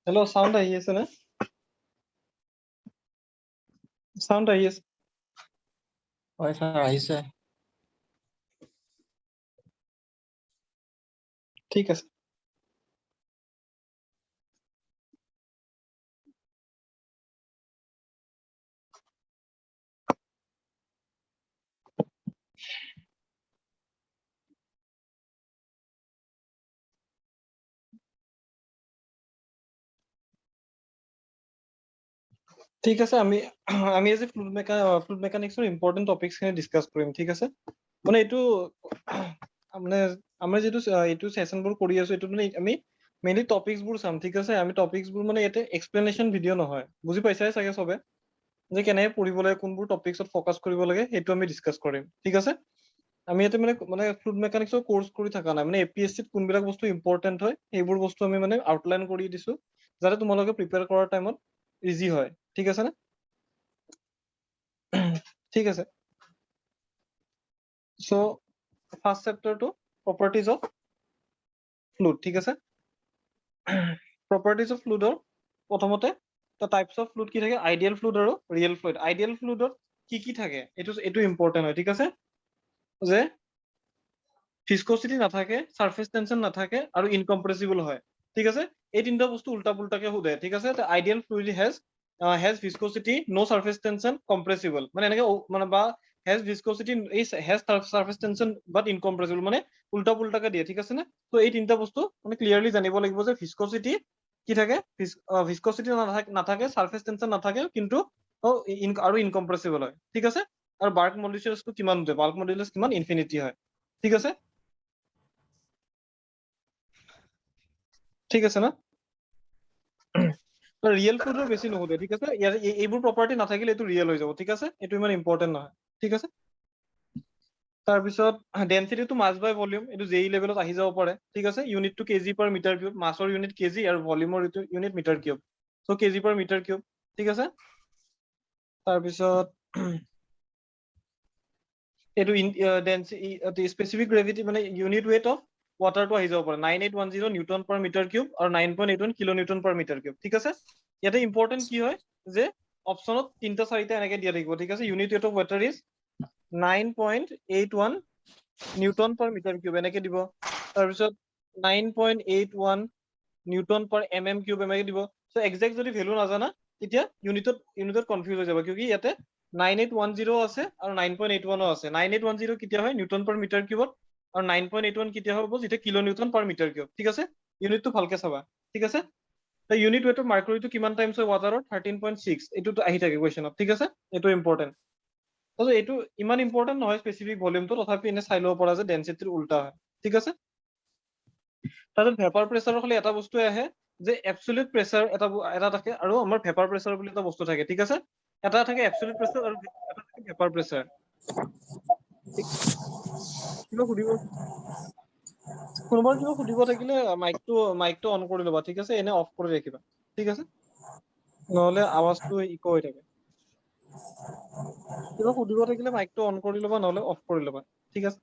Hello' sound আহি আছে নে? সাউন্ড আহি আছে? হয় স্যাৰ আহিছে। ঠিক আছে। ঠিক আছে, আমি আজি ফ্লুইড মেকানিক্সৰ ইম্পৰ্টেন্ট টপিকছ খিনি ডিসকাস কৰিম। ঠিক আছে, মানে এইটো মানে আমাৰ যেটো এইটো সেশনবোৰ কৰি আছো, এইটো মানে আমি মেইনলি টপিকছ বোৰ চাম। ঠিক আছে, আমি টপিকছ বোৰ মানে ইয়াতে এক্সপ্লেনেশন ভিডিও নহয়, বুজি পাইছাই চাগে সবে যে কেনেকৈ পঢ়িব লাগে, কোনবোৰ টপিকছত ফকাস কৰিব লাগে, সেইটো আমি ডিসকাস কৰিম। ঠিক আছে, আমি ইয়াতে মানে ফ্লুইড মেকানিক্সৰ কোৰ্স কৰি থকা নাই, মানে এপিএসসিত কোনবিলাক বস্তু ইম্পৰ্টেন্ট হয় সেইবোৰ বস্তু আমি মানে আউটলাইন কৰি দিছো, যাতে তোমালোকে প্ৰিপেয়াৰ কৰাৰ টাইমত ইজি হয়। ঠিক আছে না? ঠিক আছে, সো ফাৰ্স্ট চ্যাপ্টাৰটো প্ৰপাৰ্টিজ অফ ফ্লুইড। ঠিক আছে, প্ৰপাৰ্টিজ অফ ফ্লুইডৰ প্ৰথমতে টাইপস অফ ফ্লুইড কি থাকে, আইডিয়াল ফ্লুইড আৰু ৰিয়েল ফ্লুইড। আইডিয়াল ফ্লুইডত কি থাকে এইটো ইম্পৰ্টেন্ট হয়। ঠিক আছে, যে ভিস্কোসিটি নাথাকে, সাৰফেস টেনশন নাথাকে আৰু ইনকম্প্রেসিবল হয়। ঠিক আছে, এই তিনটা বস্তু উল্টা পুল্টাকে সোধে। ঠিক আছে, ideal fluid has viscosity, no surface tension, compressible, মানে এনেকে মানে বা has viscosity has surface tension but incompressible, মানে উল্টা পুল্টাকে দিয়ে। ঠিক আছে নে? তো এই তিনটা বস্তু মানে ক্লিয়ারলি জানিব লাগিব যে ভিস্কোসিটি কি থাকে, ভিস্কোসিটি নাথাকে, সারফেস টেনশন নাথাকে, কিন্তু আৰু ইনকম্প্ৰেসিবল হয়। ঠিক আছে, আৰু বাল্ক মডুলাসটো কিমান হয়, বাল্ক মডুলাস কিমান, ইনফিনিটি হয়। ঠিক আছে, ঠিক আছে না? ৰিয়েল ফ্লুইডৰ বেছি নুসুধে। ঠিক আছে, এইবোৰ প্ৰপাৰ্টি নাথাকিলে এইটো ৰিয়েল হৈ যাব। ঠিক আছে, এইটো ইমান ইম্পৰ্টেন্ট নহয়। ঠিক আছে, তাৰপিছত ডেনচিটিটো মাছ বাই ভলিউম, এইটো জেই লেভেলত আহি যাব পাৰে। ঠিক আছে, ইউনিটটো কেজি পাৰ মিটাৰ কিউব, মাছৰ ইউনিট কেজি আৰু ভলিউমৰ ইউনিট মিটাৰ কিউব, চ' কেজি পাৰ মিটাৰ কিউব। ঠিক আছে, তাৰপিছত এইটো ডেনচিটি স্পেচিফিক গ্ৰেভিটি মানে ইউনিট ৱেট অফ ৱাটাৰটো আহি যাব পাৰে 9810 নিউটন পাৰ মিটাৰ কিউব আৰু 9.81 kilo Newton per metre cube. ঠিক আছে, ইয়াতে ইম্পৰ্টেন্ট কি হয় যে অপচনত 3টা 4টা এনেকে দিয়া থাকিব। ঠিক আছে, unit weight of water is 9.81 newton per metre cube এনেকে দিব, তাৰপিছত 9.81 নিউটন পাৰ mm কিউব এনেকে দিব। চ' এক্সাক্ট যদি ভেলু নাজানা তেতিয়া ইউনিটত কনফিউজ হৈ যাব, কিউকি ইয়াতে 9810 আছে আৰু 9.81 আছে। 9810 কেতিয়া হয়, নিউটন পাৰ মিটাৰ কিউবত, আৰু 9.81 কেতিয়া হ'ব, যেতিয়া kilo Newton per metre cube. ঠিক আছে, ইউনিটটো ভালকে চাবা। ঠিক আছে, ইউনিট ৱেট অফ মাৰ্কুৰীটো কিমান টাইমছ হয় ৱাটাৰত, 13.6, এইটোতো আহি থাকে কুৱেশ্যনত। ঠিক আছে, এইটো ইম্পৰ্টেন্ট। এইটো ইমান ইম্পৰ্টেন্ট নহয় স্পেচিফিক ভলিউমটো, তথাপি এনে চাই ল'ব পৰা যে ডেনচিটিৰ উল্টা হয়। ঠিক আছে, তাৰপিছত ভেপাৰ প্ৰেচাৰৰ খালি এটা বস্তুৱে আহে যে এবচলিউট প্ৰেচাৰ এটা থাকে, আৰু আমাৰ ভেপাৰ প্ৰেচাৰ বুলি এটা বস্তু থাকে। ঠিক আছে, এটা থাকে এবচলিউট প্ৰেচাৰ আৰু এটা থাকে ভেপাৰ প্ৰেচাৰ। কিবা সুধিব, কোনোবাৰ কিবা সুধিব থাকিলে মাইকটো অন কৰি ল'বা। ঠিক আছে, এনে অফ কৰি ৰাখিবা। ঠিক আছে, নহলে আৱাজটো ইকো হৈ থাকে। কিবা সুধিব থাকিলে মাইকটো অন কৰি ল'বা, নহলে অফ কৰি ল'বা। ঠিক আছে,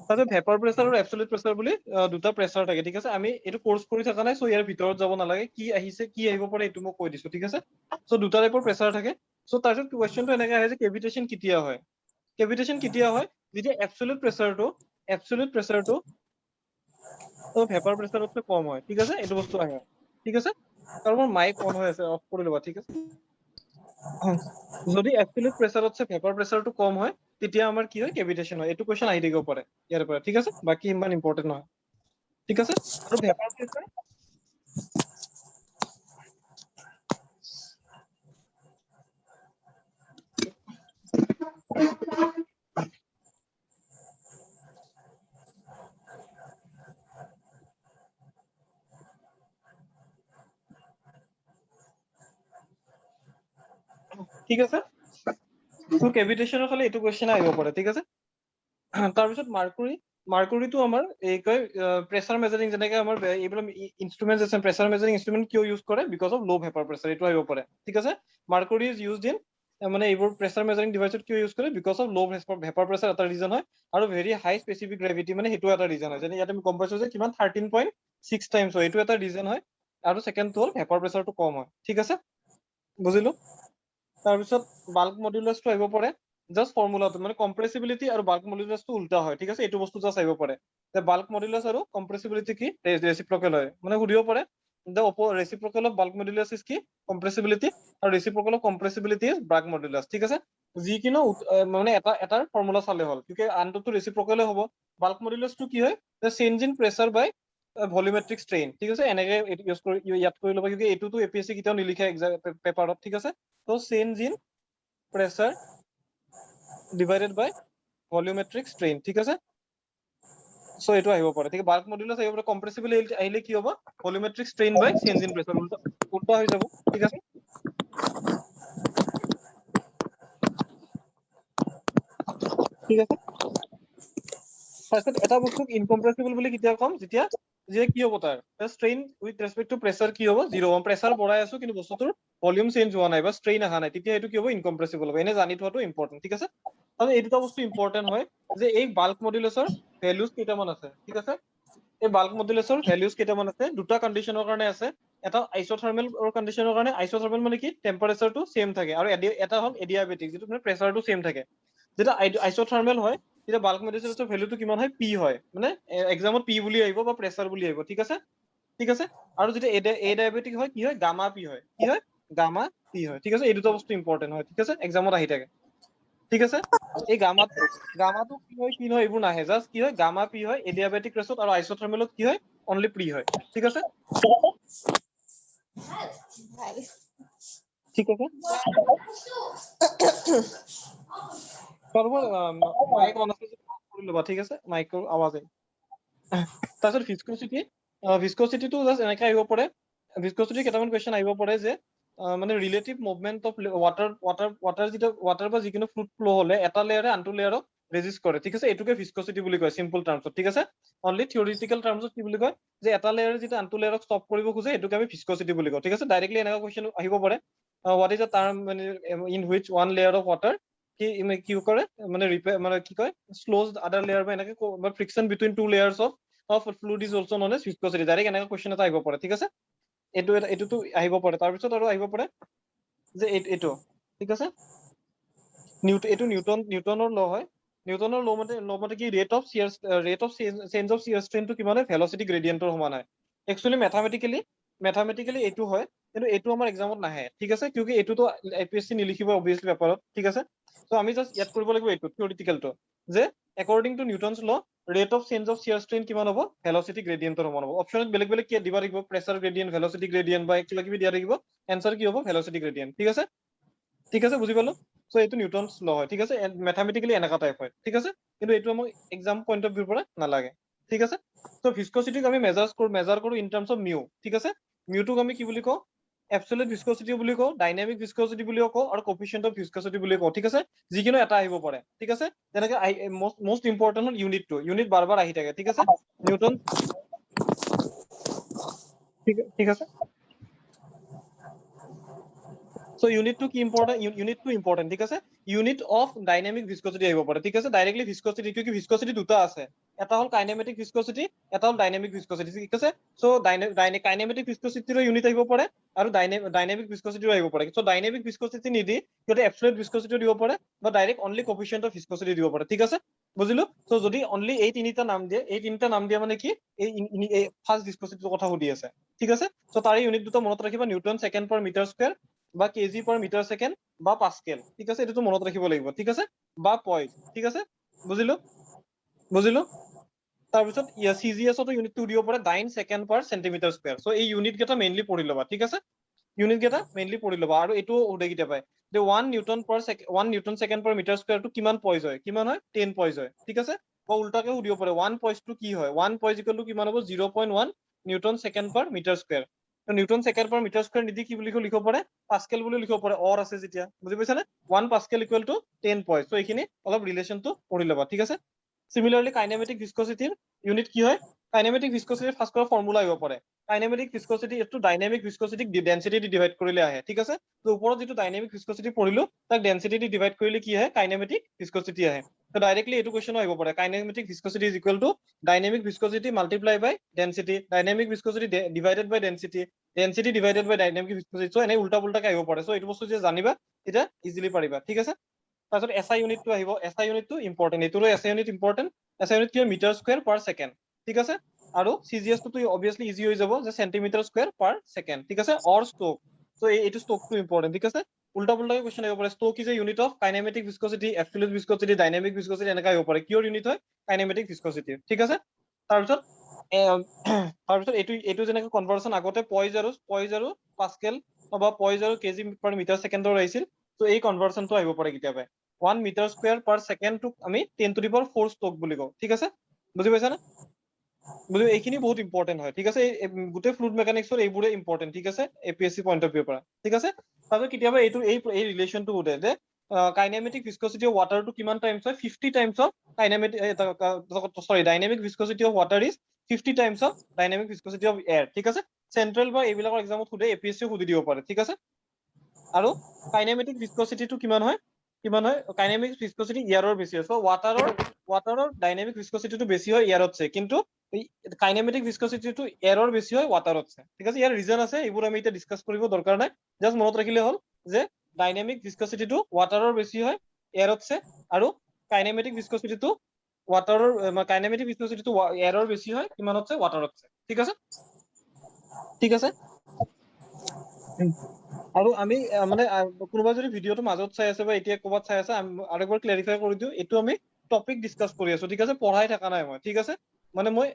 তাৰপিছত ভেপাৰ প্ৰেচাৰ আৰু এবচলিউট প্ৰেচাৰ বুলি দুটা প্ৰেচাৰ থাকে। ঠিক আছে, আমি এইটো কোৰ্স কৰি থকা নাই, চ' ইয়াৰ ভিতৰত যাব নালাগে, কি আহিছে কি আহিব পাৰে এইটো মই কৈ দিছো। ঠিক আছে, চ' দুটা টাইপৰ প্ৰেচাৰ থাকে। চ' তাৰপিছত কুৱেশ্যনটো এনেকে আহে যে কেভিটেশ্যন কেতিয়া হয়। কেভিটেশ্যন কেতিয়া হয়, যেতিয়া এবচলিউট প্ৰেচাৰটো ভেপাৰ প্ৰেচাৰতকৈ কম হয়। ঠিক আছে, এইটো বস্তু আহে। ঠিক আছে, আৰু মোৰ মাইক অন হৈ আছে, অফ কৰি ল'বা। ঠিক আছে, যদি এবচলিউট প্ৰেচাৰতছে ভেপাৰ প্ৰেচাৰটো কম হয় তেতিয়া আমাৰ কি হয়, কেভিটেশ্যন হয়। এইটো কুৱেশ্যন আহি থাকিব পাৰে ইয়াৰ পৰা। ঠিক আছে, বাকি ইমান ইম্পৰ্টেন্ট নহয়। ঠিক আছে, আৰু ভেপাৰ প্ৰেচাৰ ঠিক আছে, তো কেভিটেশ্যনৰ খালি এইটো কুৱেশ্যন আহিব পাৰে। ঠিক আছে, তাৰপিছত মাৰ্কুৰীটো আমাৰ এই কয় প্ৰেচাৰ মেজাৰিং, যেনেকে আমাৰ এইবিলাক ইনষ্ট্ৰুমেন্ট আছে, প্ৰেচাৰ মেজাৰিং ইনষ্ট্ৰুমেন্ট কিয় ইউজ কৰে, because of law' vapour pressure, এইটো আহিব পাৰে। ঠিক আছে, মাৰ্কুৰী ইজ ইউজড ইন মানে এইবোৰ প্ৰেছাৰ মেজাৰিং ডিভাইচত কিয় ইউজ কৰে because of law' vapour pressure এটা ৰিজন হয় আৰু ভেৰি হাই স্পেচিফিক গ্ৰেভিটি মানে সেইটো এটা ৰিজন হয় যেনে ইয়াত আমি গম পাইছো যে কিমান 13.6 টাইমছ হয় এইটো এটা ৰিজন হয় আৰু সেকেন্ডটো হ'ল ভেপাৰ প্ৰেছাৰটো কম হয় ঠিক আছে বুজিলো তাৰপিছত বাল্ক মডুলাছটো আহিব পাৰে জাস্ট ফৰ্মুলাটো মানে কম্প্ৰেছিবিলিটি আৰু বাল্ক মডুলাছটো উল্টা হয় ঠিক আছে এইটো বস্তু জাস্ট আহিব পাৰে যে বাল্ক মডুলাছ আৰু কম্প্ৰেছিবিলিটি কি ৰেচিপ্ৰকেল হয় মানে সুধিব পাৰে the reciprocal of bulk modulus is কি compressibility আৰু reciprocal of compressibility is bulk modulus ঠিক আছে যি কিনো মানে এটাৰ ফৰ্মুলা চালে হ'ল কিউকি আনটোতো ৰেচিপ্ৰকেল হ'ব bulk modulus টো কি হয় the change in pressure by volumetric strain ঠিক আছে এনেকে ইউজ কৰি ইয়াত কৰি ল'ব কিউকি এটোতো এপিএসসি কিটাও নিলিখে পেপাৰত ঠিক আছে তো change in pressure divided by volumetric strain ঠিক আছে সো এটো আহিব পাৰে ঠিক আছে বাল্ক মডুলাস আহিব পাৰে কম্প্ৰেছিবল আহিলে কি হ'ব volumetric strain by change in pressure উল্টা হৈ যাব ঠিক আছে ঠিক আছে ফাৰ্স্টত এটা বস্তুক ইনকম্প্ৰেছিবল বুলি কেতিয়া কম যেতিয়া যে কি হ'ব তাৰ ষ্ট্ৰেইন উইথ ৰেসপেক্ট টু প্ৰেছাৰ কি হ'ব 0 হ'ব প্ৰেছাৰ বঢ়াই আছো কিন্তু বস্তুটোৰ ভলিউম চেঞ্জ হোৱা নাই বা ষ্ট্ৰেইন আহা নাই তেতিয়া এটো কি হ'ব ইনকম্প্ৰেছিবল হ'ব এনে জানি থোৱাটো ইম্পৰ্টেন্ট ঠিক আছে আৰু এই দুটা বস্তু ইম্পৰ্টেন্ট হয় যে এই বাল্ক মডুলাছৰ ভ্যালুজ কেইটামান আছে ঠিক আছে এই বাল্ক মডুলাছৰ ভ্যালুজ কেইটামান আছে দুটা কন্ডিশনৰ কাৰণে আছে এটা আইসোথাৰ্মেল কন্ডিশনৰ কাৰণে আইসোথাৰ্মেল মানে কি টেম্পাৰেচাৰটো সেম থাকে আৰু এটা হ'ল এডিয়াবেটিক যেটো মানে প্ৰেছাৰটো সেম থাকে যেটা আইসোথাৰ্মেল হয় তেতিয়া বাল্ক মডুলাছৰ ভ্যালুটো কিমান হয় পি হয় মানে এক্সামত পি বুলি আহিব বা প্ৰেছাৰ বুলি আহিব ঠিক আছে আৰু যেতিয়া এ ডায়াবেটিক হয় কি হয় গামা পি হয় কি হয় গামা পি হয় ঠিক আছে এই দুটা বস্তু ইম্পৰ্টেন্ট হয় ঠিক আছে এক্সামত আহি থাকে ঠিক আছে এই গামাটো কি হয় কি নহয় এইবোৰ নাহে জাস্ট কি হয় গামা পি হয় এডিয়াবেটিক ৰেছত আৰু আইসোথাৰ্মেলত কি হয় অনলি প্ৰি হয় ঠিক আছে ঠিক আছে মাইক অন আছে কৰি ল'বা ঠিক আছে মাইকৰ আৱাজ তাৰপিছত ভিস্কোচিটিটো জাস্ট এনেকৈ আহিব পাৰে ভিস্কোচিটি কেইটামান কুৱেশ্যন আহিব পাৰে যে মানে ৰিলেটিভ মুভমেন্ট অফ ৱাটাৰ যেটা ৱাটাৰ বা যিকোনো ফ্লুইড ফ্লো হলে এটা লেয়াৰে আনটো লেয়াৰক ৰেজিষ্ট কৰে ঠিক আছে এটোকে ভিস্কোচিটি বুলি কয় সিম্পল টাৰ্মছত ঠিক আছে অনলি থিওৰিটিকেল টাৰ্মছত কি বুলি কয় যে এটা লেয়াৰে যেটা আনটো লেয়াৰক ষ্টপ কৰিব খোজে এটোকে আমি ভিস্কোচিটি বুলি কওঁ ঠিক আছে ডাইৰেক্টলি এনেকা কুৱেশ্যন আহিব পাৰে হোৱাট ইজ আ টাৰ্ম মানে in which one layer of water কি কৰে মানে মানে কি কয় স্লোজ আদাৰ লেয়াৰ বা এনেকে friction between two layers of fluid is also known as viscosity direct এনেকা কুৱেশ্যন এটা আহিব পাৰে ঠিক আছে এটোতো আহিব পাৰে তাৰপিছত আৰু আহিব পাৰে যে এইটো ঠিক আছে এইটো নিউটনৰ ল হয় নিউটনৰ ল মতে কি ৰেট অফ চেঞ্জ অফ শিয়াৰ ষ্ট্ৰেইনটো কিমান হয় ভেলোচিটি গ্ৰেডিয়েন্টৰ সমান হয় একচুয়ালি মেথামেটিক্যালি এইটো হয় কিন্তু এইটো আমাৰ এক্সামত নাহে ঠিক আছে কিউকি এইটোতো এপিএসসি নিলিখিব অবভিয়াসলি পেপাৰত ঠিক আছে সো আমি জাস্ট ইয়াত কৰিব লাগিব এইটো থিওৰিটিকেলটো যে according to Newton's law rate of change of shear strain কিমান হ'ব ভেলোচিটি গ্ৰেডিয়েন্টৰ সমান হ'ব অপচনত বেলেগ কি দিবা লাগিব প্ৰেছাৰ গ্ৰেডিয়েন্ট ভেলোচিটি গ্ৰেডিয়েন্ট বা কিবা কিবি দিয়া থাকিব এনসাৰ কি হ'ব ভেলোচিটি গ্ৰেডিয়েন্ট ঠিক আছে বুজি পালো সো এইটো নিউটনছ ল হয় ঠিক আছে মেথামেটিক্যালি এনেকা টাইপ হয় ঠিক আছে কিন্তু এইটো আমাক এক্সাম পইণ্ট অফ ভিউৰ পৰা নালাগে ঠিক আছে সো ভিস্কোচিটিক আমি মেজাৰ কৰো ইন টাৰ্মছ অফ মিউ ঠিক আছে মিউটোক আমি কি বুলি কওঁ এবসলিউট ভিস্কোচিটি বুলি কওঁ ডাইনামিক ভিস্কোচিটি বুলিও কওঁ আৰু কোফিচিয়েন্ট অফ ভিস্কোচিটি বুলি কওঁ ঠিক আছে যিকিনো এটা আহিব পাৰে ঠিক আছে যেনেকে মোস্ট ইম্পৰ্টেন্ট হ'ল ইউনিট বাৰ বাৰ আহি থাকে ঠিক আছে নিউটন ঠিক আছে সো ইউনিটটো কি ইম্পৰ্টেন্ট ঠিক আছে ইউনিট অফ ডাইনামিক ভিস্কোচিটি আহিব পাৰে ঠিক আছে ডাইৰেক্টলি ভিস্কোচিটি কিউকি ভিস্কোচিটি দুটা আছে এটা হ'ল কাইনেমেটিক ভিস্কোচিটি এটা হ'ল ডাইনামিক ভিস্কোচিটি ঠিক আছে সো কাইনেমেটিক ভিস্কোচিটিৰ ইউনিট আহিব পাৰে আৰু ডাইনামিক ভিস্কোচিটিও আহিব পাৰে সো ডাইনামিক ভিস্কোচিটি নিদি যদি এবসলিউট ভিস্কোচিটি দিব পাৰে বা ডাইৰেক্ট অনলি কোফিচিয়েন্ট অফ ভিস্কোচিটি দিব পাৰে ঠিক আছে বুজিলো সো যদি অনলি এই তিনিটা নাম দিয়ে মানে কি এই ফাৰ্স্ট ভিস্কোচিটিৰ কথা সুধি আছে ঠিক আছে সো তাৰে ইউনিট দুটা মনত ৰাখিবা নিউটন সেকেন্ড পাৰ মিটাৰ স্কয়াৰ বা কেজি পাৰ মিটাৰ সেকেন্ড বা পাস্কেল ঠিক আছে এটো মনত ৰাখিব লাগিব ঠিক আছে বা পইণ্ট ঠিক আছে বুজিলো তাৰপিছত সিজিএছটো ইউনিটটো দিব পাৰে ডাইন সেকেন্ড পাৰ সেন্টিমিটাৰ স্কয়াৰ সো এই ইউনিট কেইটা মেইনলি পঢ়ি ল'বা ঠিক আছে আৰু এইটো উদে কেতিয়া পায় যে 1 নিউটন সেকেন্ড পাৰ মিটাৰ স্কয়াৰটো কিমান পইজ হয় 10 পইজ হয় ঠিক আছে বা উল্টাকে সুধিব পাৰে 1 পইজটো কি হয় 1 পইজ ইকুৱেল টু কিমান হ'ব 0.1 নিউটন সেকেন্ড পাৰ মিটাৰ স্কয়াৰ নিউটন সেকেন্ড পাৰ মিটাৰ স্কয়াৰ নিদি কি বুলি লিখিব পাৰে পাস্কেল বুলি লিখিব পাৰে অৰ আছে যেতিয়া বুজি পাইছা নে 1 পাস্কেল ইকুৱেল টু 10 পইজ সো এইখিনি অলপ ৰিলেশনটো পঢ়ি ল'বা ঠিক আছে সিমিলাৰলি কাইনেমেটিক ভিস্কোচিটিৰ ইউনিট কি হয় কাইনেমেটিক ভিস্কোসিটি ফাৰ্ষ্ট কৰা ফৰ্মুলা আহিব পাৰে কাইনেমেটিক ভিস্কোসিটি এটো ডাইনামিক ভিস্কোসিটিক ডেনসিটি দি ডিভাইড কৰিলে আহে ঠিক আছে তো ওপৰত যেটো ডাইনামিক ভিস্কোসিটি পঢ়িলো তাক ডেনসিটি দি ডিভাইড কৰিলে কি আহে কাইনেমেটিক ভিস্কোসিটি আহে তো ডাইৰেক্টলি এটো কোৱেশ্চন আহিব পাৰে kinematic viscosity is equal to dynamic viscosity multiply by density dynamic viscosity divided by density density divided by dynamic viscosity so এনে উল্টা পুল্টাকে আহিব পাৰে সো এইটো বস্তু যে জানিবা এটা ইজিলি পাৰিবা ঠিক আছে তাৰপিছত এসআই ইউনিটটো আহিব এসআই ইউনিটটো ইম্পৰ্টেন্ট এটোলৈ SI unit important SI unit কি মিটাৰ স্কয়াৰ পাৰ সেকেন্ড ঠিক আছে আৰু সিজিএস টো obviously ইজি হৈ যাব যে সেন্টিমিটাৰ স্কয়াৰ পাৰ সেকেন্ড ঠিক আছে অৰ ষ্ট্ৰোক সো এইটো ষ্ট্ৰোকটো ইম্পৰ্টেন্ট ঠিক আছে উল্টা পুল্টা কোৱেশ্চন আহিব পাৰে stroke is a unit of kinematic viscosity absolute viscosity dynamic viscosity এনেকা আহিব পাৰে কিহৰ ইউনিট হয় কাইনেমেটিক ভিস্কোসিটি ঠিক আছে তাৰপিছত এইটো যেনেকৈ কনভাৰ্সন আগতে পয়জ আৰু পাস্কেল বা পয়জ আৰু কেজি পাৰ মিটাৰ সেকেন্ডৰ আহিছিল তো এই কনভাৰ্সনটো আহিব পাৰে কিতাবে 1 metre square per second two আমি 10 টু দি পাৱাৰ 4 ষ্ট্ৰোক বুলি কওঁ ঠিক আছে বুজি পাইছা না বুজি এইখিনি বহুত ইম্পৰ্টেন্ট হয় ঠিক আছে গুটে ফ্লুইড মেকানিক্সৰ এইবোৰে ইম্পৰ্টেন্ট ঠিক আছে এপিএসসি পইণ্ট অফ ভিউৰ পৰা ঠিক আছে তাৰপিছত কিতাবে এই ৰিলেশনটো উঠে যে kinematic viscosity of water to কিমান টাইমছ হয় 50 times of kinematic dynamic viscosity of water is 50 times of dynamic viscosity of air ঠিক আছে সেন্ট্ৰেল বা এইবিলাকৰ এক্সামত সুধে এপিএসসি সুধি দিব পাৰে ঠিক আছে আৰু কাইনেমেটিক ভিস্কোসিটিটো কিমান হয় কাইনেমেটিক ভিস্কোসিটি এয়াৰৰ বেছি হয় সো ওয়াটাৰৰ ডাইনামিক ভিস্কোসিটিটো বেছি হয় এয়াৰতছে কিন্তু কাইনেমেটিক ভিস্কোসিটিটো এয়াৰৰ বেছি হয় ওয়াটাৰতছে ঠিক আছে ইয়াৰ ৰিজন আছে এইবোৰ আমি এতিয়া ডিসকাস কৰিব দৰকাৰ নাই জাস্ট মনত ৰাখিলে হ'ল যে ডাইনামিক ভিস্কোসিটিটো ওয়াটাৰৰ বেছি হয় এয়াৰতছে আৰু কাইনেমেটিক ভিস্কোসিটিটো কাইনেমেটিক ভিস্কোসিটিটো এয়াৰৰ বেছি হয় কিমানতছে ওয়াটাৰতছে ঠিক আছে আৰু আমি মানে কোনোবা যদি ভিডিওটো মাজত চাই আছে বা এতিয়া ক'বাত চাই আছে আৰু একবাৰ ক্লেৰিফাই কৰি দিও এটো আমি টপিক ডিসকাস কৰি আছো ঠিক আছে পঢ়াই থাকা নাই মই ঠিক আছে মই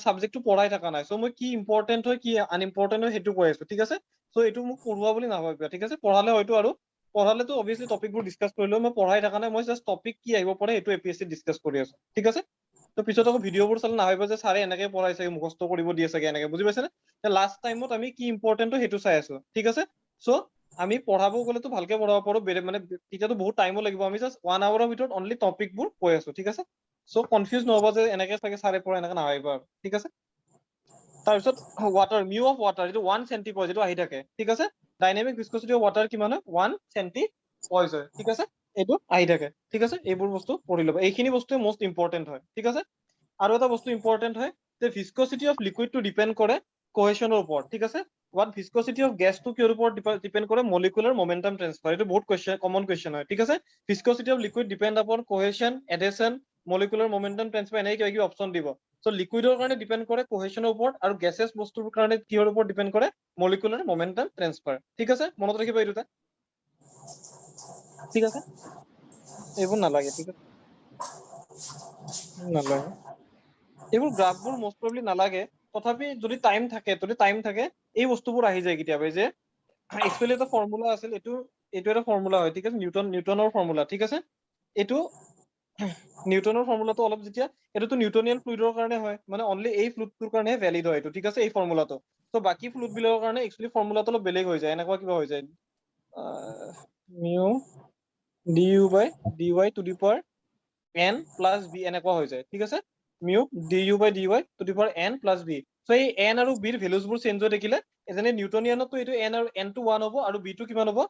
সাবজেক্টটো পঢ়াই থাকা নাই সো মই কি ইম্পৰ্টেন্ট হয় কি আনইম্পৰ্টেন্ট হয় হেতু কৈ আছো ঠিক আছে সো এটো মোক পঢ়ুৱা বুলি নাভাবিবা ঠিক আছে পঢ়ালে হয়তো আৰু পঢ়ালেতো obviously টপিকবোৰ ডিসকাস কৰিলো মই পঢ়াই থাকা নাই মই জাস্ট টপিক কি আহিব পাৰে এটো এপিএসসি ডিসকাস কৰি আছো ঠিক আছে তো পিছত আকৌ ভিডিওবোৰ চালে নাভাবিবা যে ছাৰে এনেকৈ পঢ়াইছে মুখস্থ কৰিব দিয়ে চাগে এনেকৈ বুজি পাইছানে লাষ্ট টাইমত আমি কি ইম্পৰ্টেন্ট হয় হেতু চাই আছো ঠিক আছে সো আমি পঢ়াব গলেতো ভালকে পঢ়াব পাৰো মানে তেতিয়াতো বহুত টাইমো লাগিব আমি জাস্ট 1 আৱাৰৰ ভিতৰত অনলি টপিকবোৰ কৈ আছো ঠিক আছে সো কনফিউজ নহবা যে এনেকৈ চাগে ছাৰে পঢ়াই এনেকৈ নাভাবিবা ঠিক আছে তাৰপিছত ওয়াটাৰ মিউ অফ ওয়াটাৰ যেটো 1 সেন্টিপয়েজ যেটো আহি থাকে ঠিক আছে ডাইনামিক ভিস্কোসিটি অফ ওয়াটাৰ কিমান হয় 1 সেন্টিপয়েজ হয় ঠিক আছে এইটো আহি থাকে ঠিক আছে এইবোৰ বস্তু পঢ়ি লবা এইখিনি বস্তু মোস্ট ইম্পৰ্টেন্ট হয় ঠিক আছে আৰু এটা বস্তু ইম্পৰ্টেন্ট হয় যে ভিস্কোসিটি অফ লিকুইডটো ডিপেন্ড কৰে কোহেশনৰ ওপৰত ঠিক আছে what viscosity of gas to কিহৰ ওপৰত ডিপেন্ড কৰে মলিকুলাৰ মোমেন্টাম ট্ৰান্সফাৰ এটো বহুত কমন কোৱেশ্চন হয় ঠিক আছে viscosity of liquid depend upon cohesion adhesion molecular momentum transfer এনে কিবা অপচন দিব সো লিকুইডৰ কাৰণে ডিপেন্ড কৰে কোহেশনৰ ওপৰত আৰু গ্যাসেছ বস্তুৰ কাৰণে কিহৰ ওপৰত ডিপেন্ড কৰে মলিকুলাৰ মোমেন্টাম ট্ৰান্সফাৰ ঠিক আছে মনত ৰাখিবা এইটো ঠিক আছে এইবোৰ নালাগে ঠিক আছে নালাগে এইবোৰ গ্ৰাফবোৰ মোস্ট প্ৰবলি নালাগে তথাপি যদি টাইম থাকে এই বস্তুবোৰ আহি যায় কিতাবে যে একচুয়ালি এটা ফৰ্মুলা আছিল এটো এটা ফৰ্মুলা হয় ঠিক আছে নিউটনৰ ফৰ্মুলা ঠিক আছে এটো নিউটনৰ ফৰ্মুলাটো অলপ যেতিয়া এটো নিউটনিয়ান ফ্লুইডৰ কাৰণে হয় মানে অনলি এই ফ্লুইডটোৰ কাৰণে ভ্যালিড হয় এটো ঠিক আছে এই ফৰ্মুলাটো তো বাকি ফ্লুইড বিলাকৰ কাৰণে একচুয়ালি ফৰ্মুলাটো অলপ বেলেগ হৈ যায় এনেকুৱা কিবা হৈ যায় mu du by dy to the power n plus b এনেকুৱা হৈ যায় ঠিক আছে mu du by dy to the power n plus b so এই n আৰু b ৰ ভ্যালুজবোৰ চেঞ্জ হৈ থাকিলে এজনে নিউটনিয়ানতো এইটো n আৰু n টো 1 হ'ব আৰু b টো কিমান হ'ব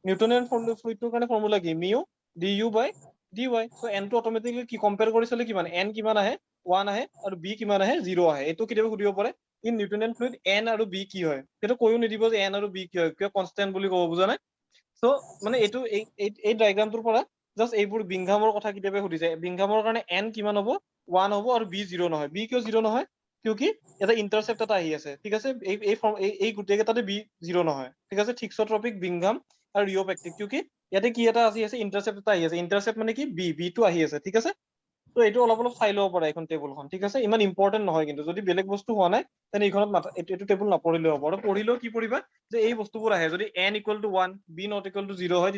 নিউটনিয়ান ফ্লুইডটোৰ কাৰণে ফৰ্মুলা কি mu du by dy so n টো অটোমেটিক্যালি কি কম্পেয়াৰ কৰি চলে কিমান n কিমান আহে 1 আহে আৰু b কিমান আহে 0 আহে এটো কিবা সুধিব পাৰে ইন নিউটনিয়ান ফ্লুইড n আৰু b কি হয় এটো কৈও নিদিব যে n আৰু b কি হয় কিয় কনস্ট্যান্ট বুলি ক'ব বুজা নাই সো মানে এটো এই ডায়াগ্ৰামটোৰ পৰা জাস্ট এইবোৰ বিংঘামৰ কথা কিতাবে সুধি যায় বিংঘামৰ কাৰণে n কিমান হ'ব 1 হ'ব আৰু b 0 নহয় b কিয় 0 নহয় কিউকি এটা ইন্টাৰসেপ্ট এটা আহি আছে ঠিক আছে এই গুটেই কেটাতে b 0 নহয় ঠিক আছে থিক্সোট্ৰপিক বিংঘাম আৰু ৰিঅপেক্টিক কিউকি ইয়াতে কি এটা আহি আছে ইন্টাৰসেপ্ট এটা আহি আছে ইন্টাৰসেপ্ট মানে কি b টো আহি আছে ঠিক আছে তো এইটো অলপ চাই লব পাৰে এখন টেবুলখন ঠিক আছে ইমান ইম্পৰ্টেন্ট নহয় কিন্তু যদি বেলেগ বস্তু হোৱা নাই তেনে এইখনত এইটো টেবুল নপঢ়িলেও হ'ব আৰু পঢ়িলেও কি পঢ়িবা যে এই বস্তুবোৰ আহে যদি n = 1 b ≠ 0 হয়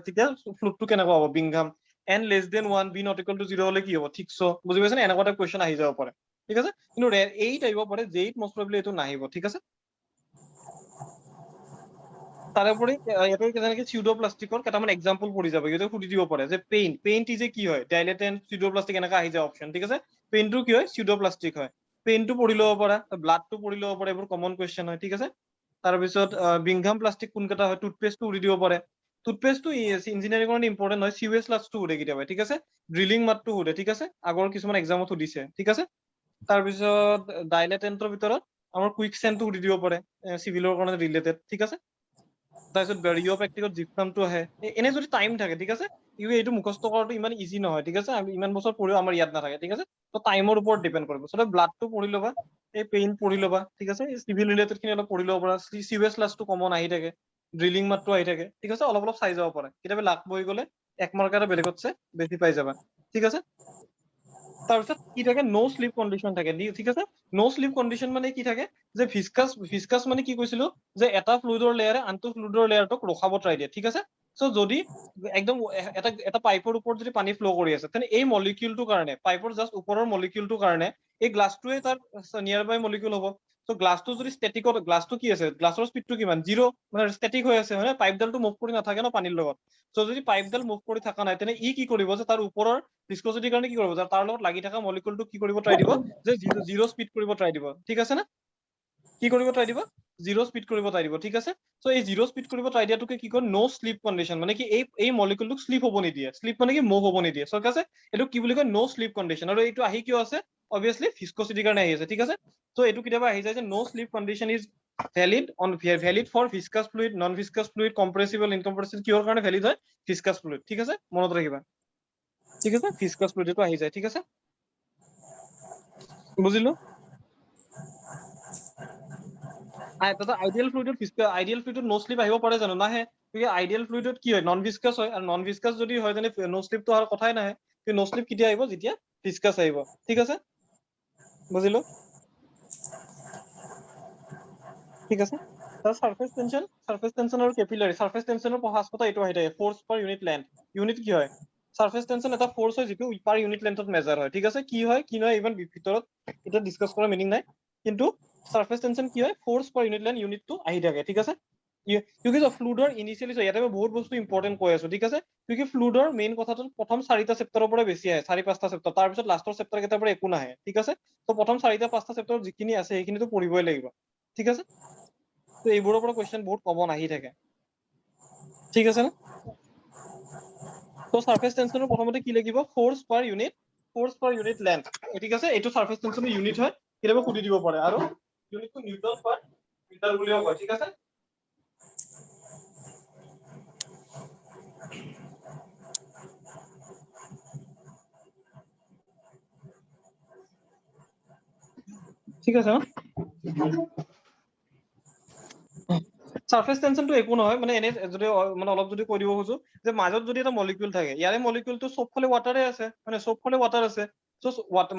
তেতিয়া ফ্লুইডটো কেনেকুৱা হ'ব বিংঘাম n < 1 b ≠ 0 হলে কি হ'ব থিক্সো বুজি পাইছানে এনেকুৱা এটা কোৱেশ্চন আহি যাব পাৰে ঠিক আছে কিন্তু এইট আহিব পাৰে জেইট মোস্ট প্ৰবলি এইটো নাহিব ঠিক আছে তাৰোপৰি ইয়াতে যেনেকৈ সিউডোপ্লাস্টিকৰ কেইটামান এক্সাম্পল পঢ়ি যাব ইয়াতে সুধি দিব পাৰে যে পেইন্ট ইজ কি হয় ডাইলেটেন্ট সিউডোপ্লাস্টিক এনেকা আহি যায় অপচন ঠিক আছে পেইন্টটো কি হয় সিউডোপ্লাস্টিক হয় পেইনটো পঢ়ি ল'ব পাৰা, ব্লাডটো পঢ়ি ল'ব পাৰা, এইবোৰ কমন কুৱেশ্যন হয়, ঠিক আছে। তাৰপিছত বিংঘাম প্লাষ্টিক কোনকেইটা হয়, টুথপেষ্টটো উৰি দিব পাৰে। টুথপেষ্টটো ইঞ্জিনিয়াৰিঙৰ কাৰণে ইম্পৰ্টেণ্ট হয়, চিৱেজ লাষ্টটো সুধে কেতিয়াবা, ঠিক আছে। ড্ৰিলিং মাতটো সুধে, ঠিক আছে, আগৰ কিছুমান এক্সামত সুধিছে, ঠিক আছে। তাৰপিছত ডাইলেটেণ্টৰ ভিতৰত আমাৰ কুইক চেণ্টটো সুধি দিব পাৰে, চিভিলৰ কাৰণে ৰিলেটেড, ঠিক আছে। তাৰপিছত বেৰিঅ' প্ৰেক্টিকত জিপচামটো আহে, এনে যদি টাইম থাকে, ঠিক আছে। এইটো মুখস্থ কৰাটো ইমান ইজি নহয়, ঠিক আছে, আমি ইমান বছৰ পঢ়িও আমাৰ ইয়াত নাথাকে, ঠিক আছে। তো টাইমৰ ওপৰত ডিপেণ্ড কৰিব, চ' ব্লাডটো পঢ়ি ল'বা, এই পেইন পঢ়ি ল'বা, ঠিক আছে। চিভিল ৰিলেটেড খিনি অলপ পঢ়ি ল'ব পাৰা, চিৱেজ লাষ্টটো কমন আহি থাকে, ড্ৰিলিং মাতটো আহি থাকে, ঠিক আছে, অলপ অলপ চাই যাব পাৰে। কেতিয়াবা লাক বহি গ'লে এক মাৰ্কাৰ বেলেগতছে বেছি পাই যাবা, ঠিক আছে। তাৰপিছত কি থাকে, ন' শ্লিপ কণ্ডিশ্যন থাকে, ঠিক আছে। ন' শ্লিপ কণ্ডিশ্যন মানে কি থাকে, যে ভিস্কাছ মানে কি কৈছিলো, যে এটা ফ্লুইডৰ লেয়াৰে আনটো ফ্লুইডৰ লেয়াৰটোক ৰখাব ট্ৰাই দিয়ে, ঠিক আছে। চ' যদি একদম এটা পাইপৰ ওপৰত যদি পানী ফ্ল' কৰি আছে, তেনে এই মলিকিউলটোৰ কাৰণে, পাইপৰ জাষ্ট ওপৰৰ মলিকিউলটোৰ কাৰণে এই গ্লাছটোৱে তাৰ নিয়াৰ বাই মলিকিউল হ'ব। চ' গ্লাছটো যদি ষ্টেটিকত, গ্লাছটো কি আছে, গ্লাছৰ স্পীডটো কিমান, 0, মানে ষ্টেটিক হৈ আছে, হয়, পাইপডালটো মুভ কৰি নাথাকে ন পানীৰ লগত। চ' যদি পাইপডাল মুভ কৰি থকা নাই, তেনে ই কি কৰিব, যে তাৰ ওপৰৰ ভিস্কচিটিৰ কাৰণে কি কৰিব, তাৰ লগত লাগি থকা মলিকিউলটো কি কৰিব ট্ৰাই দিব, যে জিৰ' স্পীড কৰিব ট্ৰাই দিব, ঠিক আছে নে? কি কৰিব ট্ৰাই দিব, জিৰ' স্পীড কৰিব ট্ৰাই দিব, ঠিক আছে। চ' এই জিৰ' স্পীড কৰিব ট্ৰাই দিয়াটোকে কি কয়, ন' শ্লিপ কণ্ডিশ্যন, মানে কি এই মলিকুলটোক শ্লিপ হ'ব নিদিয়ে, শ্লিপ মানে কি মুভ হ'ব নিদিয়ে, ঠিক আছে। এইটো কি বুলি কয়, ন' শ্লিপ কণ্ডিশ্যন। আৰু এইটো আহি কিয় আছে, অবভিয়াছলি ভিস্কচিটিৰ কাৰণে আহি আছে, ঠিক আছে। চ' এইটো কেতিয়াবা আহি যায় যে no' slip condition is valid for viscous fluid, non viscous fluid, compressible, incompressible, কিহৰ কাৰণে ভেলিড হয়, ভিস্কাছ ফ্লুইড, ঠিক আছে, মনত ৰাখিবা, ঠিক আছে। ভিস্কাছ ফ্লুইড এইটো আহি যায়, ঠিক আছে, বুজিলো। আইডিয়েল ফ্লুইডত ন' শ্লিপ আহিব পাৰে জানো, নাহে। আইডিয়েল ফ্লুইডত কি হয়, নন ভিস্কাছ হয়, আৰু নন ভিস্কাছ যদি হয় তেনে ন' শ্লিপটো অহাৰ কথাই নাহে। ন' শ্লিপ কেতিয়া আহিব, যেতিয়া ভিস্কাছ আহিব, ঠিক আছে, বুজিলো, ঠিক আছে। সাৰফেস টেনচন আৰু কেপিলাৰী, সাৰফেস টেনচনৰ ফাৰ্ষ্ট এইটো আহি থাকে, ফ'ৰ্চ পাৰ ইউনিট লেন্থ। ইউনিট কি হয়, সাৰফেস টেনচন এটা ফ'ৰ্চ হয় যিটো পাৰ ইউনিট লেন্থত মেজাৰ হয়, ঠিক আছে। কি হয় কি নহয় ইমান ভিতৰত এতিয়া ডিছকাছ কৰা মিনিং নাই, কিন্তু সাৰফেস টেনচন কি হয়, ফ'ৰ্চ পাৰ ইউনিট লেন্থ ইউনিটটো আহি থাকে, ঠিক আছে। ফ্লুইডৰ ইনিচিয়েলি ইয়াতে মই বহুত বস্তু ইম্পৰ্টেণ্ট কৈ আছো, ঠিক আছে। ফ্লুইডৰ মেইন কথাটো প্ৰথম 4টা চেপ্টাৰৰ পৰা বেছি আহে, 4-5টা চেপ্টাৰ, তাৰপিছত লাষ্টৰ চেপ্টাৰ কেইটাৰ পৰা একো নাহে, ঠিক আছে। ত' প্ৰথম 4-5টা চেপ্টাৰত যিখিনি আছে সেইখিনিতো পঢ়িবই লাগিব, ঠিক আছে। তো এইবোৰৰ পৰা কুৱেশ্যন বহুত কমন আহি থাকে, ঠিক আছে নে? তো সাৰফেস টেনচনৰ প্ৰথমতে কি লাগিব, ফ'ৰ্চ পাৰ ইউনিট লেন্থ, ঠিক আছে। এইটো সাৰফেস টেনচনৰ ইউনিট হয়, কেতিয়াবা সুধি দিব পাৰে, আৰু ইউনিটটো নিউটন পাৰ মিটাৰ বুলিও কয়, ঠিক আছে। ঠিক আছে ন? সাৰফেস টেনচনটো একো নহয়, মানে এনে যদি মানে অলপ যদি কৈ দিব খোজো, যে মাজত যদি এটা মলিকিউল থাকে, ইয়াৰে মলিকিউলটো চবফালে ৱাটাৰে আছে, মানে চবফালে ৱাটাৰ আছে।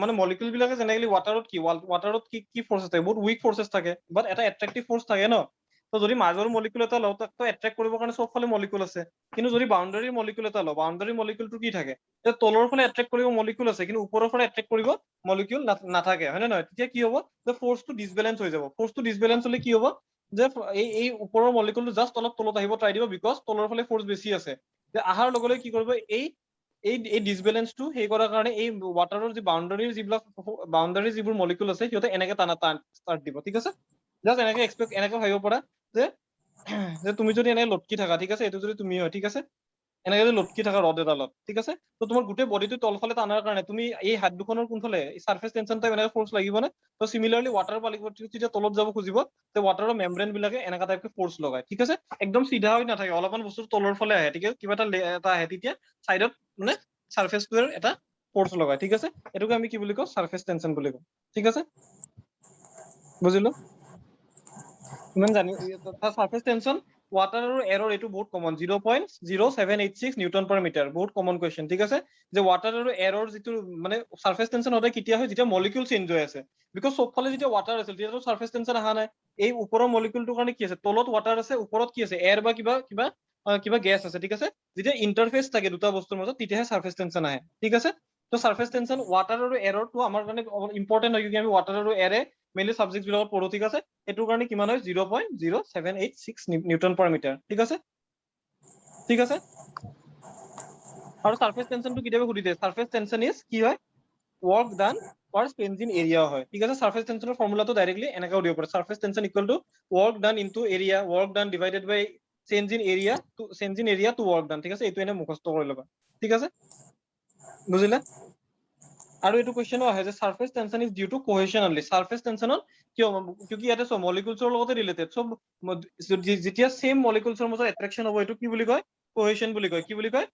মানে মলিকিউল বিলাকে জেনেৰেলি ৱাটাৰত কি ফৰ্চেছ থাকে, বহুত উইক ফৰ্চেছ থাকে, বাট এটা এট্ৰেক্টিভ ফৰ্চ থাকে ন। তো যদি মাজৰ মলিকিউল এটা লওঁ, তাক এট্ৰেক্ট কৰিবৰ কাৰণে চবফালে মলিকিউল আছে। কিন্তু যদি বাউণ্ডাৰীৰ মলিকিউল এটা লওঁ, বাউণ্ডাৰী মলিকিউলটো কি থাকে, তলৰ ফালে এট্ৰেক্ট কৰিব মলিকিউল আছে, কিন্তু ওপৰৰ ফালে এট্ৰেক্ট কৰিব মলিকিউল নাথাকে, হয় নে নহয়? তেতিয়া কি হ'ব, যে ফৰ্চটো ডিছবেলেঞ্চ হৈ যাব। ফৰ্চটো ডিছবেলেঞ্চ হলে কি হ'ব, যে এই ওপৰৰ মলিকুলটো জাষ্ট অলপ তলত আহিব ট্ৰাই দিব, বিকজ তলৰ ফালে ফৰ্চ বেছি আছে। যে অহাৰ লগে লগে কি কৰিব, এই ডিছবেলেঞ্চটো সেই কৰাৰ কাৰণে এই ৱাটাৰৰ যি বাউণ্ডাৰীৰ যিবোৰ মলিকুল আছে, সিহঁতে এনেকে টানা ষ্টাৰ্ট দিব, ঠিক আছে। জাষ্ট এনেকে ভাবিব পাৰা, যে তুমি যদি এনেকে লটকি থাকা, ঠিক আছে, এইটো যদি তুমি হয়, ঠিক আছে, এনেকে যদি লটকি থাকা ৰড এডালত, ঠিক আছে, তো তোমাৰ গোটেই বডিটো তলফালে টানাৰ কাৰণে তুমি এই হাত দুখনৰ কোনফালে সাৰফেস টেনচন টাইপ এনেকে ফৰ্চ লাগিব নে? তো চিমিলাৰলি ৱাটাৰ মলিকুলটো যেতিয়া তলত যাব খুজিব, তে ৱাটাৰৰ মেমব্ৰেন বিলাকে এনেকা টাইপকে ফৰ্চ লগায়, ঠিক আছে। একদম চিধা হৈ নাথাকে, অলপমান বস্তু তলৰ ফালে আহে, ঠিক আছে, কিবা এটা আহে, তেতিয়া চাইডত মানে সাৰফেসটোৰ এটা ফৰ্চ লগায়, ঠিক আছে। এইটোকে আমি কি বুলি কওঁ, সাৰফেস টেনচন বুলি কওঁ, ঠিক আছে, বুজিলো। ইমান জানি সাৰফেস টেনচন, ৱাটাৰ আৰু এৰৰ এইটো বহুত কমন, 0.0786 নিউটন পাৰ মিটাৰ, বহুত কমন কুৱেশ্যন, ঠিক আছে। যে ৱাটাৰ আৰু এৰৰ যিটো মানে সাৰফেস টেনচন সদায় কেতিয়া হয়, যেতিয়া মলিকিউল চেঞ্জ হৈ আছে, বিকজ চবফালে যেতিয়া ৱাটাৰ আছিল তেতিয়াতো সাৰফেস টেনচন অহা নাই। এই ওপৰৰ মলিকিউলটোৰ কাৰণে কি আছে, তলত ৱাটাৰ আছে, ওপৰত কি আছে, এয়াৰ বা কিবা গেছ আছে, ঠিক আছে। যেতিয়া ইণ্টাৰফেচ থাকে দুটা বস্তুৰ মাজত, তেতিয়াহে সাৰফেস টেনচন আহে, ঠিক আছে। তো সাৰফেস টেনচন ৱাটাৰ আৰু এৰৰটো আমাৰ কাৰণে ইম্পৰ্টেণ্ট হয়, কিউকি আমি ৱাটাৰ আৰু এৰে মেইনলি চাবজেক্ট বিলাকত পঢ়ো, ঠিক আছে। এইটোৰ কাৰণে কিমান হয়, 0.0786 নিউটন পাৰ মিটাৰ, ঠিক আছে, ঠিক আছে। আৰু সাৰফেস টেনচনটো কেতিয়াবা সুধি দিয়ে, সাৰফেস টেনচন ইজ কি হয়, work done per change in area হয় ঠিক আছে surface tension ফৰ্মুলাটো ডাইৰেক্টলি এনেকাও দিব পাৰে surface tension equal to work done into area work done divided by change in area to work done ঠিক আছে এইটো এনে মুখস্থ কৰি ল'বা ঠিক আছে বুজিলা আৰু এইটো কোৱেশ্চনো আহে যে surface tension is due to cohesion only surface tension কিয় কিউকি ইয়াতে সব molecules ৰ লগতে ৰিলেটেড সব যেতিয়া সেম molecules ৰ মাজত attraction হ'ব এটো কি বুলি কয় cohesion বুলি কয় কি বুলি কয়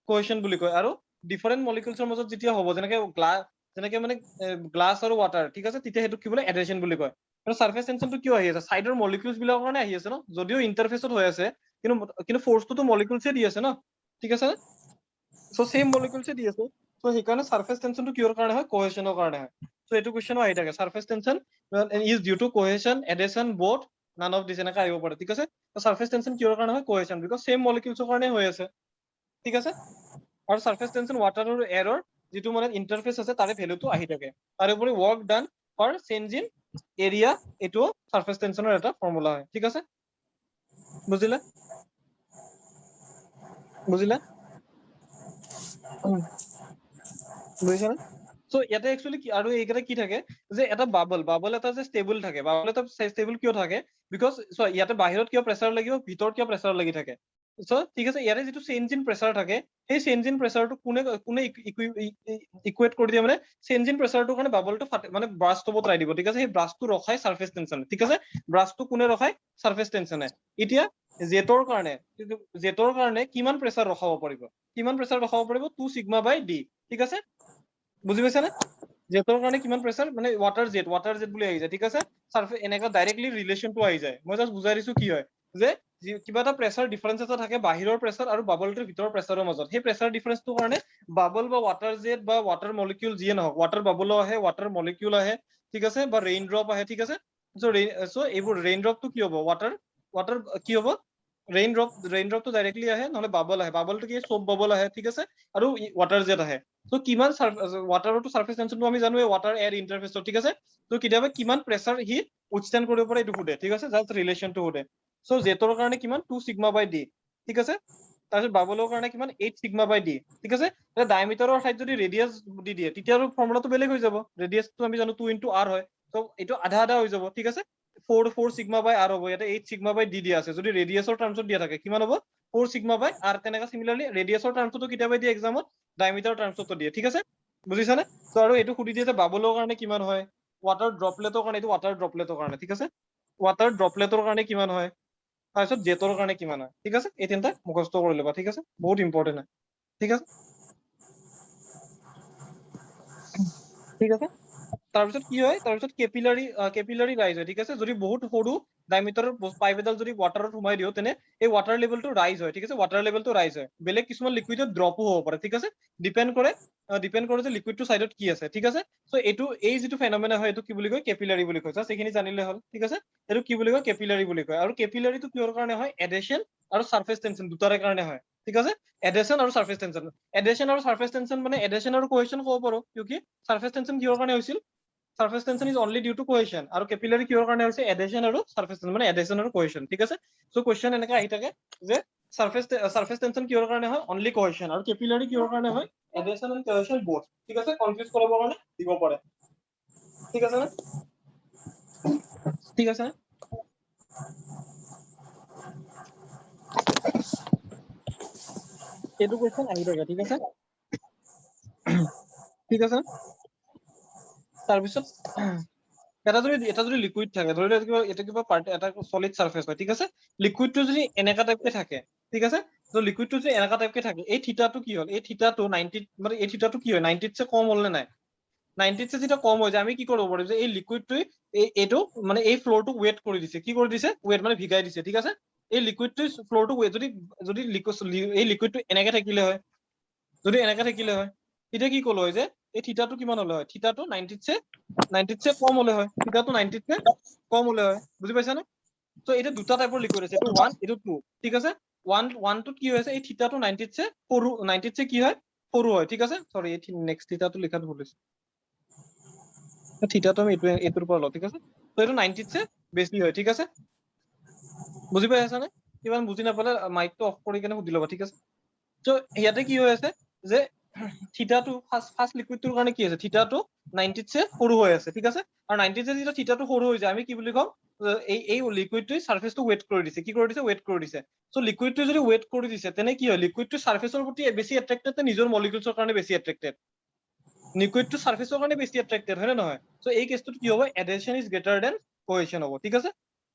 cohesion বুলি কয় আৰু different molecules ৰ মাজত যেতিয়া হ'ব যেনেকে মানে গ্লাছ আৰু ওয়াটাৰ ঠিক আছে তেতিয়া হেতু কি বুলি adhesion বুলি কয় আৰু surface tension টো কিয় আহি আছে সাইডৰ molecules বিলাকৰ কাৰণে আহি আছে ন যদিও ইন্টাৰফেসত হৈ আছে কিন্তু ফোৰ্সটো তো molecules এ দি আছে ন ঠিক আছে সো সেম molecules এ দি আছে সো সেইকাৰণে surface tension টো কিহৰ কাৰণে হয় cohesionৰ কাৰণে হয় সো এইটো কোৱেশ্চনো আহি থাকে surface tension is due to cohesion adhesion both none of this এনেকা আহিব পাৰে ঠিক আছে তো surface tension কিহৰ কাৰণে হয় cohesion because same molecules ৰ কাৰণে হৈ আছে ঠিক আছে আৰু surface tension water আৰু air ৰ যেটো মানে ইন্টাৰফেস আছে তাৰে ভ্যালুটো আহি থাকে তাৰে উপৰি work done per change in area এটো surface tensionৰ এটা ফৰ্মুলা হয় ঠিক আছে বুজিলা বুজিলা বুজিছা সো ইয়াতে एक्चुअली কি আৰু এইকেইটা কি থাকে যে এটা বাবল এটা যে ষ্টেবল থাকে বাবল এটা ষ্টেবল কিয় থাকে বিকজ সো ইয়াতে বাহিৰত কিয় প্ৰেসাৰ লাগিব ভিতৰত কিয় প্ৰেসাৰ লাগি থাকে সো ঠিক আছে ইয়াতে যেটো চেঞ্জ ইন প্ৰেসাৰ থাকে সেই চেঞ্জ ইন প্ৰেসাৰটো কোনে ইকুৱেট কৰি দিয়ে মানে চেঞ্জ ইন প্ৰেসাৰটো কাৰণে বাবলটো মানে ব্ৰাষ্টটো বতৰাই দিব ঠিক আছে সেই ব্ৰাষ্টটো ৰখাই সাৰফেস টেনশন ঠিক আছে ব্ৰাষ্টটো কোনে ৰখাই সাৰফেস টেনশনে এতিয়া জেটৰ কাৰণে কিমান প্ৰেসাৰ ৰখাব পাৰিব কিমান প্ৰেসাৰ ৰখাব পাৰিব 2 সিগমা বাই ডি ঠিক আছে বুজি পাইছা না জেটৰ কাৰণে কিমান প্ৰেসাৰ মানে ওয়াটাৰ জেট বুলি আহি যায় ঠিক আছে সাৰফেস এনেকা ডাইৰেক্টলি ৰিলেশনটো আহি যায় মই জাস্ট বুজাই দিছো কি হয় যে কিবা এটা প্ৰেসাৰ ডিফাৰেন্স এটা থাকে বাহিৰৰ প্ৰেসাৰ আৰু বাবলটোৰ ভিতৰৰ প্ৰেসাৰৰ মাজত সেই প্ৰেসাৰ ডিফাৰেন্সটো কাৰণে বাবল বা ওয়াটাৰ জেট বা ওয়াটাৰ মলিকিউল যিয়ে নহওক ওয়াটাৰ বাবলো আহে ওয়াটাৰ মলিকিউল আহে ঠিক আছে বা ৰেইন ড্ৰপ আহে ঠিক আছে সো এইবোৰ ৰেইন ড্ৰপটো কি হ'ব ওয়াটাৰ কি হ'ব ৰেইন ড্ৰপটো ডাইৰেক্টলি আহে নহলে বাবলটো কি সোপ বাবল আহে ঠিক আছে আৰু ওয়াটাৰ জেট আহে সো কিমান ওয়াটাৰটো সাৰফেস টেনশনটো আমি জানো ওয়াটাৰ এয়াৰ ইন্টাৰফেসত ঠিক আছে তো কেতিয়াবা কিমান প্ৰেসাৰ হি উইথষ্টেণ্ড কৰিব পাৰে এইটো সুধে ঠিক আছে জাস্ট ৰিলেশনটো সুধে সো জেটৰ কাৰণে কিমান 2 সিগমা বাই ডি ঠিক আছে তাৰপিছত বাবলৰ কাৰণে কিমান 8 সিগমা বাই ডি ঠিক আছে এটা ডায়ামিটাৰৰ ঠাইত যদি ৰেডিয়াস দি দিয়ে তেতিয়া আৰু ফৰ্মুলাটো বেলেগ হৈ যাব ৰেডিয়াসটো আমি জানো 2 * r হয় তো এইটো আধা হৈ যাব ঠিক আছে 4 সিগমা বাই r হ'ব ইয়াতে 8 সিগমা বাই ডি দিয়া আছে যদি ৰেডিয়াসৰ টাৰ্মছত দিয়া থাকে কিমান হ'ব 4 সিগমা বাই r তেনেকা সিমিলাৰলি ৰেডিয়াসৰ টাৰ্মছতো কিতাবা দিয়ে এক্সামত ডায়ামিটাৰ টাৰ্মছতো দিয়ে ঠিক আছে বুজিছানে তো আৰু এইটো সুধি দিয়ে যে বাবলৰ কাৰণে কিমান হয় ওয়াটাৰ ড্ৰপলেটৰ কাৰণে এইটো ওয়াটাৰ ড্ৰপলেটৰ কাৰণে ঠিক আছে ওয়াটাৰ ড্ৰপলেটৰ কাৰণে কিমান হয় তাৰপিছত জেটৰ কাৰণে কিমান হয় ঠিক আছে এই তিনটা মুখস্থ কৰি ল'বা ঠিক আছে বহুত ইম্পৰ্টেন্ট হয় ঠিক আছে ঠিক আছে তাৰপিছত কি হয় তাৰপিছত কেপিলাৰি ৰাইজ হয় ঠিক আছে যদি বহুত সৰু ডায়ামিটাৰৰ পাইপ এডাল যদি ওয়াটাৰত সোমাই দিও তেনে এই ওয়াটাৰ লেভেলটো ৰাইজ হয় ঠিক আছে ওয়াটাৰ লেভেলটো ৰাইজ হয় বেলেগ কিছুমান লিকুইডত ড্ৰপো হ'ব পাৰে ঠিক আছে ডিপেন্ড কৰে যে লিকুইডটো সাইডত কি আছে ঠিক আছে সো এই যেটো ফেনোমেনা হয় এটো কি বুলি কয় কেপিলাৰি বুলি কয় জাস্ট এইখিনি জানিলে হ'ল ঠিক আছে এটো কি বুলি কয় কেপিলাৰি বুলি কয় আৰু কেপিলাৰিটো কিহৰ কাৰণে হয় এডেশন আৰু সাৰফেস টেনশন দুটাৰে কাৰণে হয় ঠিক আছে এডেশন আৰু সাৰফেস টেনশন মানে এডেশন আৰু কোহেশন ক'ব পাৰো কিউকি সাৰফেস টেনশন কিহৰ কাৰণে হৈছিল surface tension is only due to cohesion আৰু কেপিলাৰি কিহৰ কাৰণে হৈছে এডেশন আৰু সাৰফেস টেনশন মানে এডেশন আৰু কোহেশন ঠিক আছে সো কোৱেশ্চন এনেকা আহি থাকে যে সাৰফেস টেনশন কিহৰ কাৰণে হয় অনলি কোহেশন আৰু কেপিলাৰি কিহৰ কাৰণে হয় এডেশন এণ্ড কোহেশন বোথ ঠিক আছে কনফিউজ কৰাবৰ কাৰণে দিব পাৰে ঠিক আছে না ঠিক আছে এইটো কোৱেশ্চন আহি থাকে ঠিক আছে ঠিক আছে তাৰপিছত এটা যদি লিকুইড থাকে ধৰি লোৱা এটা কিবা এটা সলিড সারফেস হয় ঠিক আছে লিকুইডটো যদি এনেকা টাইপকে থাকে ঠিক আছে তো লিকুইডটো যদি এনেকা টাইপকে থাকে এই থিটাটো কি হ'ল এই থিটাটো 90 মানে এই থিটাটো কি হয় 90 চে কম হল নে নাই 90 চে যেটা কম হৈ যায় আমি কি কৰিব পাৰো যে এই লিকুইডটোই এইটো মানে এই ফ্লোৰটো ওয়েট কৰি দিছে কি কৰি দিছে ওয়েট মানে ভিগাই দিছে ঠিক আছে এই লিকুইডটো ফ্লোৰটো ওয়েট যদি এই লিকুইডটো এনেকে থাকিলে হয় যদি এনেকে থাকিলে হয় তেতিয়া কি কল হয় যে এই থিটাটো কিমান হলে হয় থিটাটো 90 চে কম হলে হয় থিটাটো 90 চে কম হলে হয় বুজি পাইছা না তো এটা দুটা টাইপৰ লিকুইড আছে এটো 1 এটো 2 ঠিক আছে 1 টো কি হৈছে এই থিটাটো 90 চে সৰু 90 চে কি হয় সৰু হয় ঠিক আছে সৰি এই নেক্সট থিটাটো লিখাত ভুল হৈছে থিটাটো আমি এটোৰ পৰা লও ঠিক আছে তো এটো 90 চে বেছি হয় ঠিক আছে বুজি পাই আছা নে কিমান বুজি নাপালে মাইকটো অফ কৰি কেনে সুধি ল'বা ঠিক আছে তো ইয়াতে কি হৈ আছে যে থিটাটো ফাৰ্স্ট লিকুইডটোৰ কাৰণে কি আছে থিটাটো 90 তছে সৰু হৈ আছে ঠিক আছে আৰু 90 তছে যেতিয়া থিটাটো সৰু হৈ যায় আমি কি বুলি কম এই লিকুইডটোৱে সাৰফেসটো ওয়েট কৰি দিছে কি কৰি দিছে ওয়েট কৰি দিছে সো লিকুইডটো যদি ওয়েট কৰি দিছে তেনে কি হয় লিকুইডটো সাৰফেসৰ প্ৰতি বেছি এট্ৰাক্টেড নে নিজৰ মলিকিউলছৰ কাৰণে বেছি এট্ৰাক্টেড লিকুইডটো সাৰফেসৰ কাৰণে বেছি এট্ৰাক্টেড হয় নে নহয় সো এই কেছটোত কি হ'ব এডেশন ইজ গ্ৰেটাৰ দেন কোহেশন হ'ব ঠিক আছে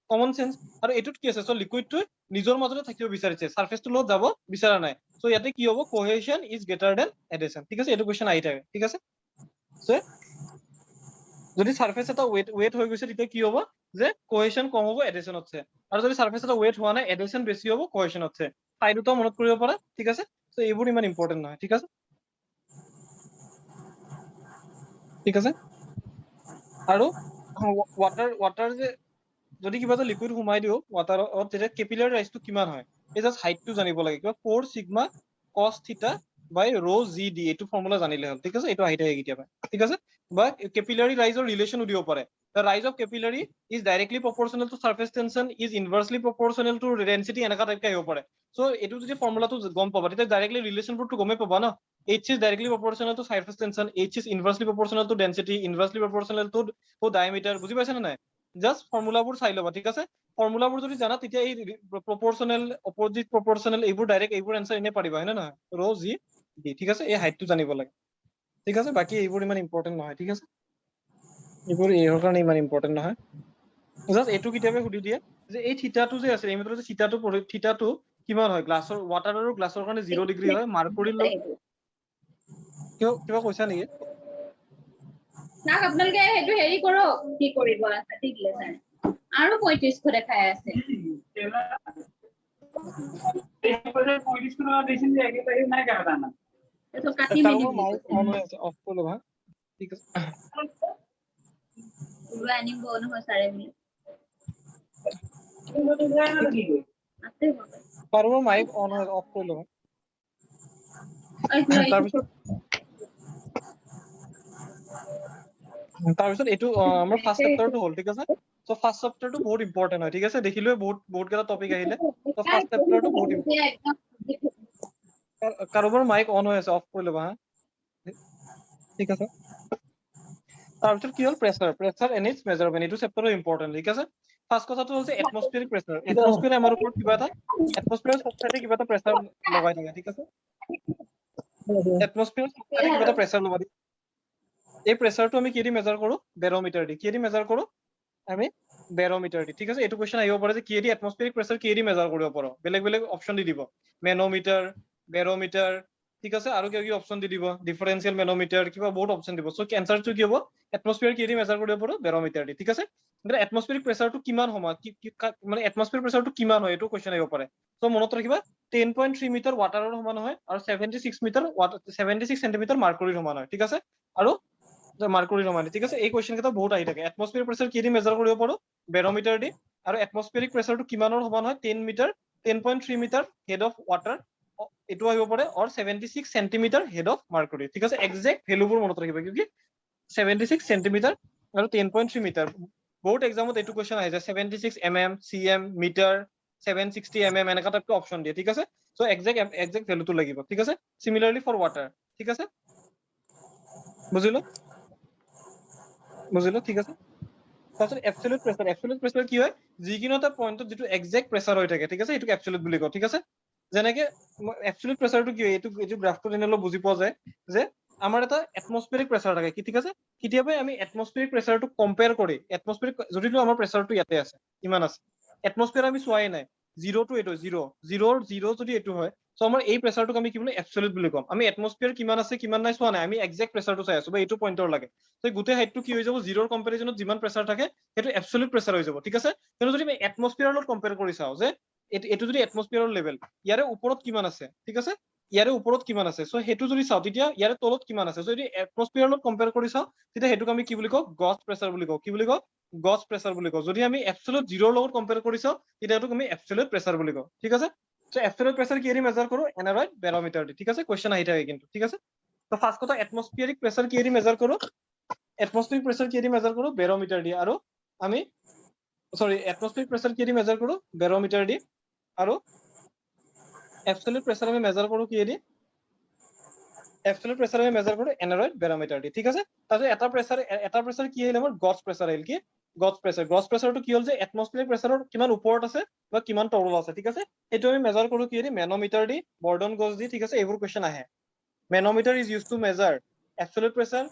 কমন সেন্স আৰু এটোত কি আছে সো লিকুইডটো নিজৰ মাজতে থাকিব বিচাৰিছে সাৰফেসটো লগত যাব বিচৰা নাই সো ইয়াতে কি হ'ব কোহেশন ইজ গ্ৰেটাৰ দেন এডেশন ঠিক আছে এটো কোৱেশ্চন আহি থাকে ঠিক আছে সো যদি সারফেস এটা ওয়েট হৈ গৈছে তেতিয়া কি হ'ব যে কোহেশন কম হ'ব এডেশনতছে আৰু যদি সাৰফেস এটা ওয়েট হোৱা নাই এডেশন বেছি হ'ব কোহেশনতছে তাই দুটা মনত কৰিব পাৰা ঠিক আছে সো এইবোৰ ইমান ইম্পৰ্টেন্ট নহয় ঠিক আছে ঠিক আছে আৰু ওয়াটাৰ যে যদি কিবা এটা লিকুইড সোমাই দিও ওয়াটাৰত তেতিয়া কেপিলাৰী ৰাইজটো কিমান হয় এই জাস্ট হাইটটো জানিব লাগে কিবা 4 সিগমা cos থিটা বাই rho gd এইটো ফৰ্মুলা জানিলে হ'ল ঠিক আছে এইটো আহি থাকে কেতিয়াবা ঠিক আছে বা কেপিলাৰী ৰাইজৰ ৰিলেশন দিব পাৰে the rise of capillary is directly proportional to surface tension is inversely proportional to density এনেকা টাইপকে আহিব পাৰে সো এইটো যদি ফৰ্মুলাটো গম পাবা তেতিয়া ডাইৰেক্টলি ৰিলেশনবোৰটো গমে পাবা ন h is directly proportional to surface tension h is inversely proportional to density inversely proportional to diameter বুজি পাইছা নে নাই জাস্ট ফৰ্মুলাবোৰ চাই লবা ঠিক আছে ফৰ্মুলাবোৰ যদি জানা তেতিয়া এই প্ৰপৰশনাল অপোজিট প্ৰপৰশনাল এইবোৰ ডাইৰেক্ট এইবোৰ আনসাৰ এনে পাৰিবা হয় না নহয় rho g d ঠিক আছে এই হাইটটো জানিব লাগে ঠিক আছে বাকি এইবোৰ ইমান ইম্পৰ্টেন্ট নহয় ঠিক আছে এইবোৰ এইৰ কাৰণে ইমান ইম্পৰ্টেন্ট নহয় জাস্ট এইটো কিতাবে সুধি দিয়ে যে এই থিটাটো যে আছে এই মাত্ৰ যে থিটাটো কিমান হয় গ্লাছৰ ওয়াটাৰ আৰু গ্লাছৰ কাৰণে 0 ডিগ্ৰী হয় মাৰ্কুৰীৰ কিবা কৈছা নেকি না আপোনালোকে হেতু হেৰি কৰক কি কৰিব আছে ঠিক লেছাৰ আৰু 35 দেখাই আছে এটো কাটি মেলি মাইক অন হৈ আছে অফ কৰি লবা ঠিক আছে পুৰো আনিব নহয় সাৰে মিলি আছে হবে পাৰবো মাইক অন হৈ অফ কৰি লবা তাৰপিছত এইটো আমাৰ ফাৰ্স্ট চেপ্টাৰটো হ'ল ঠিক আছে সো ফাৰ্স্ট চেপ্টাৰটো বহুত ইম্পৰ্টেন্ট হয় ঠিক আছে দেখিলে বহুত কেটা টপিক আহিলে সো ফাৰ্স্ট চেপ্টাৰটো বহুত কাৰোবাৰ মাইক অন হৈ আছে অফ কৰি লবা ঠিক আছে তাৰপিছত কি হ'ল প্ৰেছাৰ এণ্ড ইটস মেজাৰমেন্ট এইটো চেপ্টাৰটো ইম্পৰ্টেন্ট ঠিক আছে ফাৰ্স্ট কথাটো হ'ল যে এটমস্ফিয়াৰিক প্ৰেছাৰ এটমস্ফিয়াৰে আমাৰ ওপৰত কিবা এটা এটমস্ফিয়াৰৰ সবচাইতে কিবা এটা প্ৰেছাৰ লগাই থাকে ঠিক আছে এটমস্ফিয়াৰৰ সবচাইতে কিবা এটা প্ৰেছাৰ লগাই এই প্ৰেছাৰটো আমি কি দি মেজাৰ কৰো বেৰোমিটাৰ দি কি দি মেজাৰ কৰো আমি বেৰোমিটাৰ দি ঠিক আছে এইটো কোৱেশ্চন আহিব পাৰে যে কি দি এটমস্ফিয়াৰিক প্ৰেছাৰ কি দি মেজাৰ কৰিব পাৰো বেলেগ অপচন দি দিব মেনোমিটাৰ বেৰোমিটাৰ ঠিক আছে আৰু কি অপচন দি দিব ডিফাৰেন্সিয়েল মেনোমিটাৰ কিবা বহুত অপচন দিব সো এনসাৰটো কি হ'ব এটমস্ফিয়াৰ কি দি মেজাৰ কৰিব পাৰো বেৰোমিটাৰ দি ঠিক আছে মানে এটমস্ফিয়াৰিক প্ৰেছাৰটো কিমান হয় মানে এটমস্ফিয়াৰ প্ৰেছাৰটো কিমান হয় এইটো কোৱেশ্চন আহিব পাৰে সো মনত ৰাখিবা 10.3 মিটাৰ ওয়াটাৰৰ সমান হয় আৰু 76 মিটাৰ 76 সেন্টিমিটাৰ মাৰ্কুৰীৰ সমান হয় ঠিক আছে আৰু মাৰ্কুৰীৰ সমান ঠিক আছে এই কোৱেশ্চন কেইটা বহুত আহি থাকে এটমস্ফিয়াৰ প্ৰেছাৰ কি দি মেজাৰ কৰিব পাৰো বেৰোমিটাৰ দি আৰু এটমস্ফিয়াৰিক প্ৰেছাৰটো কিমানৰ সমান হয় 10.3 মিটাৰ হেড অফ ওয়াটাৰ এইটো আহিব পাৰে অৰ 76 সেন্টিমিটাৰ হেড অফ মাৰ্কুৰী ঠিক আছে এক্সাক্ট ভ্যালুবোৰ মনত ৰাখিবা কিউকি 76 সেন্টিমিটাৰ আৰু 10.3 মিটাৰ বহুত এক্সামত এইটো কোৱেশ্চন আহি যায় 76 mm cm মিটাৰ 760 mm এনেকা টাইপৰ অপচন দিয়ে ঠিক আছে সো এক্সাক্ট ভ্যালুটো লাগিব ঠিক আছে সিমিলাৰলি ফৰ ওয়াটাৰ ঠিক আছে বুজিলো ঠিক আছে তাৰপিছত এবসলিউট প্ৰেছাৰ কি হয় যিকোনো এটা পইণ্টত যিটো এক্সাক্ট প্ৰেছাৰ হৈ থাকে ঠিক আছে এইটোক এবসলিউট বুলি কয় ঠিক আছে যেনেকে এবসলিউট প্ৰেছাৰটো কি এইটো গ্ৰাফটো তেনেহলে বুজি পোৱা যায় যে আমাৰ এটা এটমস্ফিয়াৰিক প্ৰেছাৰ থাকে কি ঠিক আছে কেতিয়াবা আমি এটমস্ফিয়াৰিক প্ৰেছাৰটো কম্পেয়াৰ কৰি এটমস্ফিয়াৰিক যদিটো আমাৰ প্ৰেছাৰটো ইয়াতে আছে কিমান আছে এটমস্ফিয়াৰ আমি চোৱাই নাই 0 to 8 0 যদি এইটো হয় সো আমাৰ এই প্ৰেছাৰটোক আমি কি বুলি এবসলিউট বুলি কম আমি এটমস্ফিয়াৰ কিমান আছে কিমান নাই চোৱা নাই আমি এক্সাক্ট প্ৰেছাৰটো চাই আছো বা এইটো পইণ্টৰ লাগে তো গোটেই হাইটটো কি হৈ যাব 0ৰ কম্পাৰিজনত যিমান প্ৰেছাৰ থাকে সেইটো এবসলিউট প্ৰেছাৰ হৈ যাব ঠিক আছে কিন্তু যদি আমি এটমস্ফিয়াৰৰ লগত কম্পেয়াৰ কৰি চাও যে এইটো যদি এটমস্ফিয়াৰৰ লেভেল ইয়াৰে ওপৰত কিমান আছে ঠিক আছে ইয়াৰে ওপৰত কিমান আছে সো সেইটো যদি চাও তেতিয়া ইয়াৰে তলত কিমান আছে যদি এটমস্ফিয়াৰৰ লগত কম্পেয়াৰ কৰি চাও তেতিয়া হেতুক আমি কি বুলি কও গছ প্ৰেছাৰ বুলি কও কি বুলি কও গছ প্ৰেছাৰ বুলি কও যদি আমি এবসলিউট 0ৰ লগত কম্পেয়াৰ কৰি চাও তেতিয়া হেতুক আমি এবসলিউট প্ৰেছাৰ বুলি কও ঠিক আছে সো এবসলিউট প্ৰেছাৰ কি দি মেজাৰ কৰো এনাৰয়েড বেৰোমিটাৰ দি ঠিক আছে কোৱেশ্চন আহি থাকে কিন্তু ঠিক আছে তো ফাৰ্স্ট কথা এটমস্ফিয়াৰিক প্ৰেছাৰ কি দি মেজাৰ কৰো এটমস্ফিয়াৰিক প্ৰেছাৰ কি দি মেজাৰ কৰো বেৰোমিটাৰ দি আৰু আমি এটমস্ফিয়াৰিক প্ৰেছাৰ কি দি মেজাৰ কৰো বেৰোমিটাৰ দি আৰু এবসলিউট প্ৰেছাৰ আমি মেজাৰ কৰো কি দি এবসলিউট প্ৰেছাৰ আমি মেজাৰ কৰো এনাৰয়েড বেৰোমিটাৰ দি ঠিক আছে তাৰপিছত এটা প্ৰেছাৰ কি আহিল আমাৰ গজ প্ৰেছাৰ আহিল কি গজ প্ৰেছাৰটো কি হ'ল যে এটমস্ফিয়াৰিক প্ৰেছাৰৰ কিমান ওপৰত আছে বা কিমান তলত আছে ঠিক আছে এইটো আমি মেজাৰ কৰো কি দি মেনোমিটাৰ দি বৰ্ডন গজ দি ঠিক আছে এইবোৰ কোৱেশ্চন আহে manometer is used to measure absolute pressure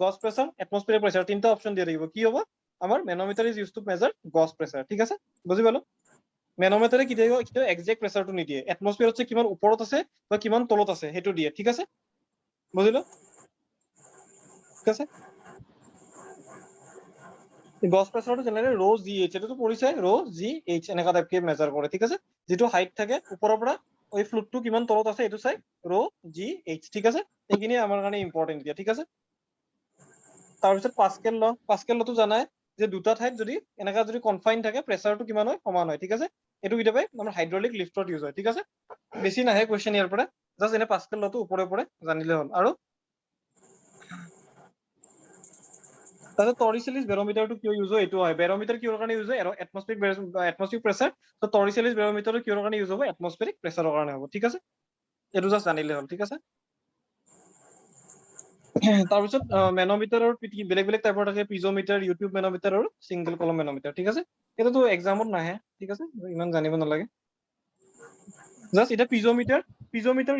gauge pressure atmospheric pressure তিনটা অপচন দিয়া থাকিব কি হ'ব আমাৰ manometer is used to measure gauge pressure ঠিক আছে বুজি পালো মেনোমিটাৰে কেতিয়াও এক্সাক্ট প্ৰেছাৰটো নিদিয়ে এটমস্ফিয়াৰত কিমান ওপৰত আছে বা কিমান তলত আছে সেইটো দিয়ে ঠিক আছে বুজিলো ঠিক আছে গজ প্ৰেছাৰটো জেনেৰেলি rho GH এটাতো পৰিছে rho GH এনেকা টাইপকে মেজাৰ কৰে ঠিক আছে যেটো হাইট থাকে ওপৰৰ পৰা ওই ফ্লুটটো কিমান তলত আছে এটো চাই rho GH ঠিক আছে এইখিনি আমাৰ কাৰণে ইম্পৰ্টেন্ট দিয়া ঠিক আছে তাৰপিছত পাস্কেল লটো জানাই যে দুটা ঠাইত যদি এনেকা যদি কনফাইন থাকে প্ৰেছাৰটো কিমান হয় সমান হয় ঠিক আছে এটো কিটাবে আমাৰ হাইড্ৰলিক লিফ্টত ইউজ হয় ঠিক আছে বেছি নাহে কোৱেশ্চন ইয়াৰ পৰা জাস্ট এনে পাস্কেল লটো ওপৰে জানিলে হ'ল আৰু তাহলে টৰিচেলিস বেৰোমিটাৰটো কিয় ইউজ হয় এটো হয় বেৰোমিটাৰ কিহৰ কাৰণে ইউজ হয় এটমস্ফিয়াৰিক প্ৰেছাৰ তো টৰিচেলিস বেৰোমিটাৰটো কিহৰ কাৰণে ইউজ হ'ব এটমস্ফিয়াৰিক প্ৰেছাৰৰ কাৰণে হ'ব ঠিক আছে এটো জাস্ট জানিলে হ'ল ঠিক আছে তাৰপিছত মেনোমিটাৰৰ বেলেগ টাইপৰ থাকে পিজোমিটাৰ ইউটিউব মেনোমিটাৰ আৰু সিঙ্গেল কলম মেনোমিটাৰ ঠিক আছে এটাতো এক্সামত নাহে ঠিক আছে ইমান জানিব নালাগে জাস্ট এটা পিজোমিটাৰ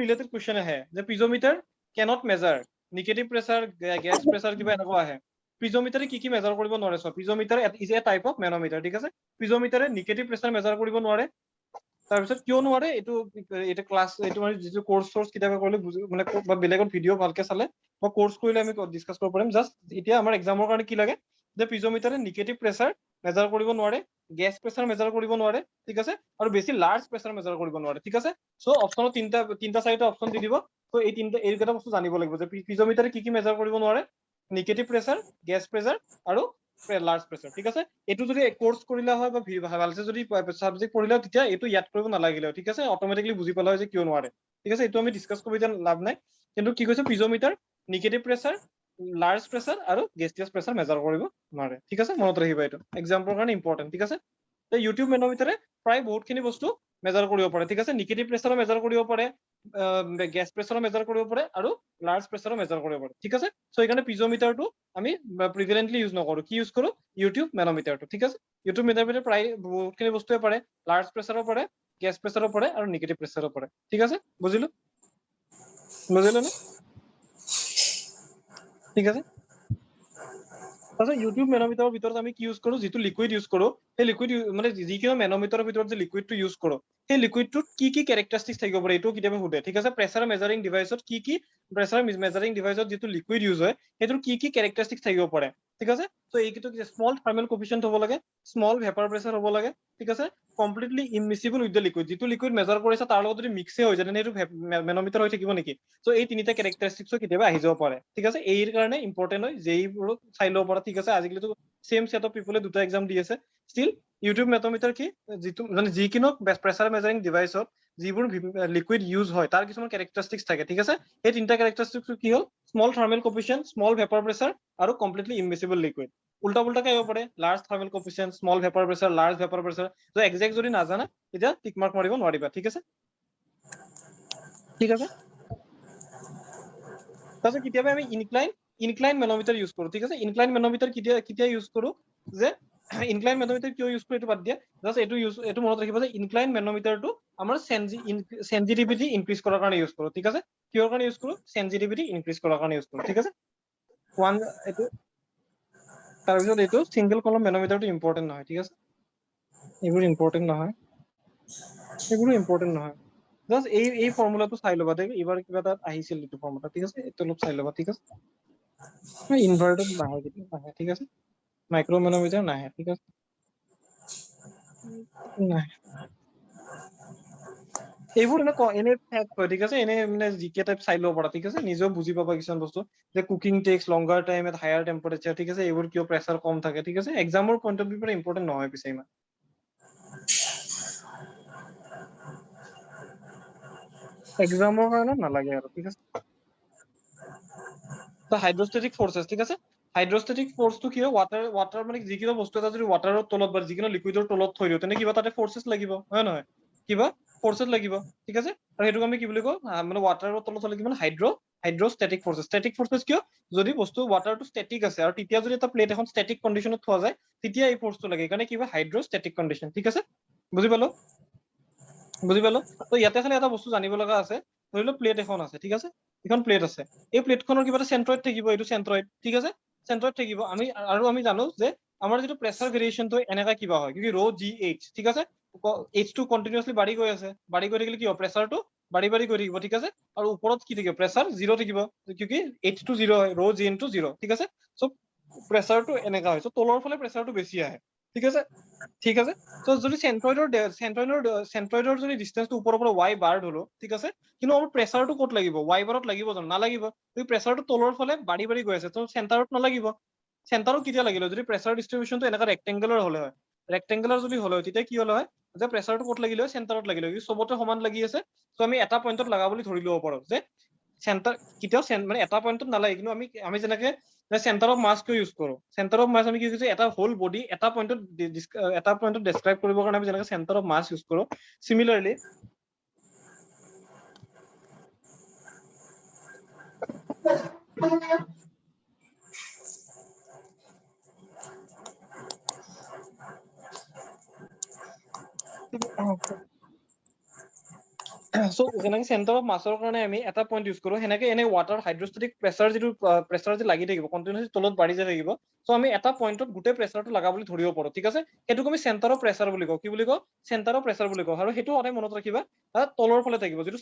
ৰিলেটেড কোৱেশ্চন আহে যে পিজোমিটাৰ cannot measure negative pressure gas pressure কিবা এনেকুৱা আহে পিজোমিটাৰে কি মেজাৰ কৰিব নোৱাৰে সব পিজোমিটাৰ ইজ এ টাইপ অফ মেনোমিটাৰ ঠিক আছে পিজোমিটাৰে নিগেটিভ প্ৰেছাৰ মেজাৰ কৰিব নোৱাৰে তাৰপিছত কিয় নোৱাৰে এটা ক্লাছ এইটো মানে যিটো কোৰ্স কিতাপে কৰিলে মানে বেলেগত ভিডিও ভালকে চালে বা কোৰ্স কৰিলে আমি ডিসকাস কৰিব পাৰিম জাস্ট এতিয়া আমাৰ এক্সামৰ কাৰণে কি লাগে যে পিজোমিটাৰে নিগেটিভ প্ৰেছাৰ মেজাৰ কৰিব নোৱাৰে গ্যাস প্ৰেছাৰ মেজাৰ কৰিব নোৱাৰে ঠিক আছে আৰু বেছি লাৰ্জ প্ৰেছাৰ মেজাৰ কৰিব নোৱাৰে ঠিক আছে সো অপচনত তিনটা চাৰিটা অপচন দি দিব তো এই কেইটা বস্তু জানিব লাগিব যে পিজোমিটাৰে কি মেজাৰ কৰিব নোৱাৰে নিগেটিভ প্ৰেছাৰ গ্যাস প্ৰেছাৰ আৰু লাৰ্জ প্ৰেছাৰ ঠিক আছে এটো যদি কোৰ্স কৰিলা হয় বা ভালছে যদি সাবজেক্ট পঢ়িলা তেতিয়া এটো ইয়াত কৰিব নালাগিলে ঠিক আছে অটোমেটিকলি বুজি পালা হয় যে কিয় নোৱাৰে ঠিক আছে এটো আমি ডিসকাস কৰিব লাভ নাই কিন্তু কি কৈছে পিজোমিটাৰ নিগেটিভ প্ৰেছাৰ লাৰ্জ প্ৰেছাৰ আৰু গেছিয়াছ প্ৰেছাৰ মেজাৰ কৰিব নোৱাৰে ঠিক আছে মনত ৰাখিবা এটো এক্সাম্পলৰ কাৰণে ইম্পৰ্টেন্ট ঠিক আছে তো ইউটিউব মেনোমিটাৰে প্ৰায় বহুতখিনি বস্তু মেজাৰ কৰিব পাৰে ঠিক আছে নিগেটিভ প্ৰেছাৰো মেজাৰ কৰিব পাৰে গ্যাস প্ৰেছাৰো মেজাৰ কৰিব পাৰে আৰু লাৰ্জ প্ৰেছাৰো মেজাৰ কৰিব পাৰে ঠিক আছে সো এইকাৰণে পিজোমিটাৰটো আমি প্ৰিভেলেন্টলি ইউজ নকৰো কি ইউজ কৰো ইউটিউব মেনোমিটাৰটো ঠিক আছে ইউটিউব মেনোমিটাৰ প্ৰায় বহুতখিনি বস্তুৱে পাৰে লাৰ্জ প্ৰেছাৰো পাৰে গ্যাস প্ৰেছাৰো পাৰে আৰু নিগেটিভ প্ৰেছাৰো পাৰে ঠিক আছে বুজিলো না ঠিক আছে তাহলে ইউটিউব মেনোমিটাৰৰ ভিতৰত আমি কি ইউজ কৰো যেটো লিকুইড ইউজ কৰো সেই লিকুইড মানে যিকিনো মেনোমিটাৰৰ ভিতৰত যে লিকুইডটো ইউজ কৰো সেই লিকুইডটোত কি ক্যাৰেক্টাৰিষ্টিক্স থাকিব পাৰে এটো কিতাপে সুধে ঠিক আছে প্ৰেছাৰ মেজাৰিং ডিভাইসত কি প্ৰেছাৰ মেজাৰিং ডিভাইসত যেটো লিকুইড ইউজ হয় হেতুৰ কি ক্যাৰেক্টাৰিষ্টিক্স থাকিব পাৰে ঠিক আছে তো এইকিটো স্মল থাৰ্মেল কোফিচিয়েন্ট হ'ব লাগে স্মল ভেপাৰ প্ৰেছাৰ হ'ব লাগে ঠিক আছে কমপ্লিটলি ইমিসিবল উইথ দ্য লিকুইড যেটো লিকুইড মেজাৰ কৰিছে তাৰ লগত যদি মিক্সে হৈ যায় তেনে এটো মেনোমিটাৰ হৈ থাকিব নেকি তো এই তিনিটা ক্যাৰেক্টাৰিষ্টিক্স কিতাপে আহি যাব পাৰে ঠিক আছে এইৰ কাৰণে ইম্পৰ্টেন্ট হয় যেইবোৰ চাই লব পৰা ঠিক আছে আজিকালি তো সেম সেট অফ পিপলে দুটা এক্সাম দি আছে স্টিল ইউটিউব মেনোমিটাৰ কি যেটো মানে যিকিনো প্ৰেছাৰ মেজাৰিং ডিভাইসত যিবোৰ লিকুইড ইউজ হয় তাৰ কিছুমান ক্যাৰেক্টাৰিষ্টিক্স থাকে ঠিক আছে এই তিনটা ক্যাৰেক্টাৰিষ্টিক্স কি হল small thermal coefficient small vapour pressure আৰু কমপ্লিটলি ইমিসিবল লিকুইড উল্টা পুল্টাকে আহিব পাৰে large thermal coefficient small vapour pressure large vapour pressure তো এক্সাক্ট যদি নাজানা তেতিয়া টিক মাৰ্ক মাৰিব নোৱাৰিবা ঠিক আছে তাৰপিছত কেতিয়াবা আমি ইনক্লাইন মেনোমিটাৰ ইউজ কৰো ঠিক আছে ইনক্লাইন মেনোমিটাৰ কেতিয়া ইউজ কৰো যে ইনক্লাইন মেনোমিটাৰ কিয় ইউজ কৰো এটো বাদ দিয়া জাস্ট এটো মনত ৰাখিবা যে ইনক্লাইন মেনোমিটাৰটো আমাৰ সেনজিটিভিটি ইনক্ৰিজ কৰাৰ কাৰণে ইউজ কৰো ঠিক আছে কিহৰ কাৰণে ইউজ কৰো সেনজিটিভিটি ইনক্ৰিজ কৰাৰ কাৰণে ইউজ কৰো ঠিক আছে এটো তাৰপিছত এটো সিঙ্গেল কলম মেনোমিটাৰটো ইম্পৰ্টেন্ট নহয় ঠিক আছে এইবোৰ ইম্পৰ্টেন্ট নহয় জাস্ট এই ফৰ্মুলাটো চাই লবা দেই এবাৰ কিবা এটা আহিছিল এটো ফৰ্মুলা ঠিক আছে এটো অলপ চাই লবা ঠিক আছে ইনভাৰ্টেড নাহে ঠিক আছে মাইক্ৰো মেনোমিটাৰ নাহে ঠিক আছে এইবোৰ এনে ফেক্ট হয় ঠিক আছে এনে মানে জিকে টাইপ চাই লব পৰা ঠিক আছে নিজেও বুজি পাবা কিছুমান বস্তু যে cooking takes longer time at higher temperature ঠিক আছে এইবোৰ কিয় প্ৰেছাৰ কম থাকে ঠিক আছে এক্সামৰ পইণ্ট অফ ভিউ পৰা ইম্পৰ্টেন্ট নহয় পিছে ইমান এক্সামৰ কাৰণে নালাগে আৰু ঠিক আছে তো হাইড্ৰোস্টেটিক ফোৰ্সেস ঠিক আছে হাইড্ৰোস্টেটিক ফোৰ্সটো কি হয় ওয়াটাৰ মানে যিকিনো বস্তু এটা যদি ওয়াটাৰৰ তলত বা যিকিনো লিকুইডৰ তলত থৈ দিও তেনে কিবা তাতে ফোৰ্সেস লাগিব হয় নহয় কিবা ফোৰ্সেস লাগিব ঠিক আছে আৰু হেতুক আমি কি বুলি কওঁ মানে ওয়াটাৰৰ তলত হলে কি মানে হাইড্ৰষ্টেটিক ফৰ্চেছ। ষ্টেটিক ফৰ্চেছ কিয়? যদি বস্তু ৱাটাৰটো ষ্টেটিক আছে আৰু তেতিয়া যদি এটা প্লেট এখন ষ্টেটিক কণ্ডিশ্যনত থোৱা যায় তেতিয়া এই ফৰ্চটো লাগে, সেইকাৰণে কিবা হাইড্ৰষ্টেটিক কণ্ডিশ্যন। ঠিক আছে, বুজি পালো? তো ইয়াতে খালি এটা বস্তু জানিব লগা আছে, ধৰি লও প্লেট এখন আছে, ঠিক আছে, এখন প্লেট আছে, এই প্লেটখনৰ কিবা এটা চেন্ট্ৰইড থাকিব, এইটো চেন্ট্ৰইড, ঠিক আছে, চেন্ট্ৰইড থাকিব। আমি জানো যে আমাৰ যিটো প্ৰেচাৰ ভেৰিয়েশ্যনটো এনেকা কিবা হয়, কিউকি ৰো জি এইচ, ঠিক আছে, এইচটো কণ্টিনিউয়াছলি বাঢ়ি গৈ আছে, বাঢ়ি গৈ থাকিলে কি হ'ব, প্ৰেচাৰটো বাঢ়ি গৈ থাকিব, ঠিক আছে, আৰু ওপৰত কি থাকিব, প্ৰেচাৰ জিৰ' থাকিব, কিউকি এইচটো জিৰ' হয়, ৰো জি ইনটু জিৰ', ঠিক আছে, চ' প্ৰেচাৰটো এনেকা হয়, চ' তলৰ ফালে প্ৰেচাৰটো বেছি আহে, ঠিক আছে, ঠিক আছে। তো যদি চেন্ট্ৰইডৰ যদি ডিষ্টেন্সটো ওপৰৰ পৰা y বাৰ ধৰো, ঠিক আছে, কিন্তু আমাৰ প্ৰেচাৰটো ক'ত লাগিব, y বাৰত লাগিব জানো, নালাগিব, প্ৰেচাৰটো তলৰ ফালে বাঢ়ি বাঢ়ি গৈ আছে, তো চেণ্টাৰত নালাগিব। চেণ্টাৰত কেতিয়া লাগিলে, যদি প্ৰেচাৰ ডিষ্ট্ৰিবিউচনটো এনেকা ৰেক্টেংগুলাৰ হলে হয়, ৰেক্টেংগুলাৰ যদি হলে হয়, তেতিয়া কি হলে হয়, যে প্ৰেচাৰটো ক'ত লাগিলে হয়, চেণ্টাৰত লাগিলে হয়, চবতে সমান লাগি আছে, তো আমি এটা পইণ্টত লগা বুলি ধৰি ল'ব পাৰো যে চেণ্টাৰ কেতিয়াও মানে এটা পইণ্টত নালাগে, কিন্তু আমি যেনেকে চেণ্টাৰ অফ মাছ কিয় ইউজ কৰো, চেণ্টাৰ অফ মাছ আমি কি কৈছো, এটা হোল বডি এটা পইণ্টত ডেছক্ৰাইব কৰিবৰ কাৰণে আমি যেনেকে চেণ্টাৰ অফ মাছ ইউজ কৰো, সিমিলাৰলি so যেনেকে চেণ্টাৰ অফ মাছৰ কাৰণে আমি এটা পইণ্ট ইউজ কৰো, সেনেকে এনে ৱাটাৰ হাইড্ৰষ্টেটিক প্ৰেচাৰ যিটো প্ৰেচাৰ যে লাগি থাকিব, কণ্টিনিউয়াছলি তলত বাঢ়ি যায় থাকিব, so আমি এটা পইণ্টত গোটেই প্ৰেচাৰটো লগা বুলি ধৰিব পাৰো, ঠিক আছে, সেইটোক আমি চেণ্টাৰ অফ প্ৰেচাৰ বুলি কওঁ, কি বুলি কওঁ, চেণ্টাৰ অফ প্ৰেচাৰ বুলি কওঁ, আৰু সেইটো সদায় মনত ৰাখিবা, তলৰ ফালে থাকিব, যিটো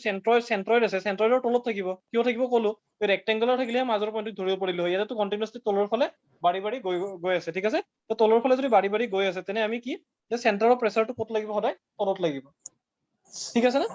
চেণ্ট্ৰইড আছে, চেণ্ট্ৰইডৰ তলত থাকিব, কিয় থাকিব কলো, ৰেক্টেংগুলাৰ থাকিলে মাজৰ পইণ্টটো ধৰিব পাৰিলো হয়, ইয়াতে কণ্টিনিউয়াছলি তলৰ ফালে বাঢ়ি বাঢ়ি গৈ আছে, ঠিক আছে, তো তলৰ ফালে যদি বাঢ়ি বাঢ়ি গৈ আছে, তেনে আমি কি, যে চেণ্টাৰ অফ প্ৰেচাৰটো ক'ত লাগিব, সদায় তলত লাগিব, ঠিক আছে না,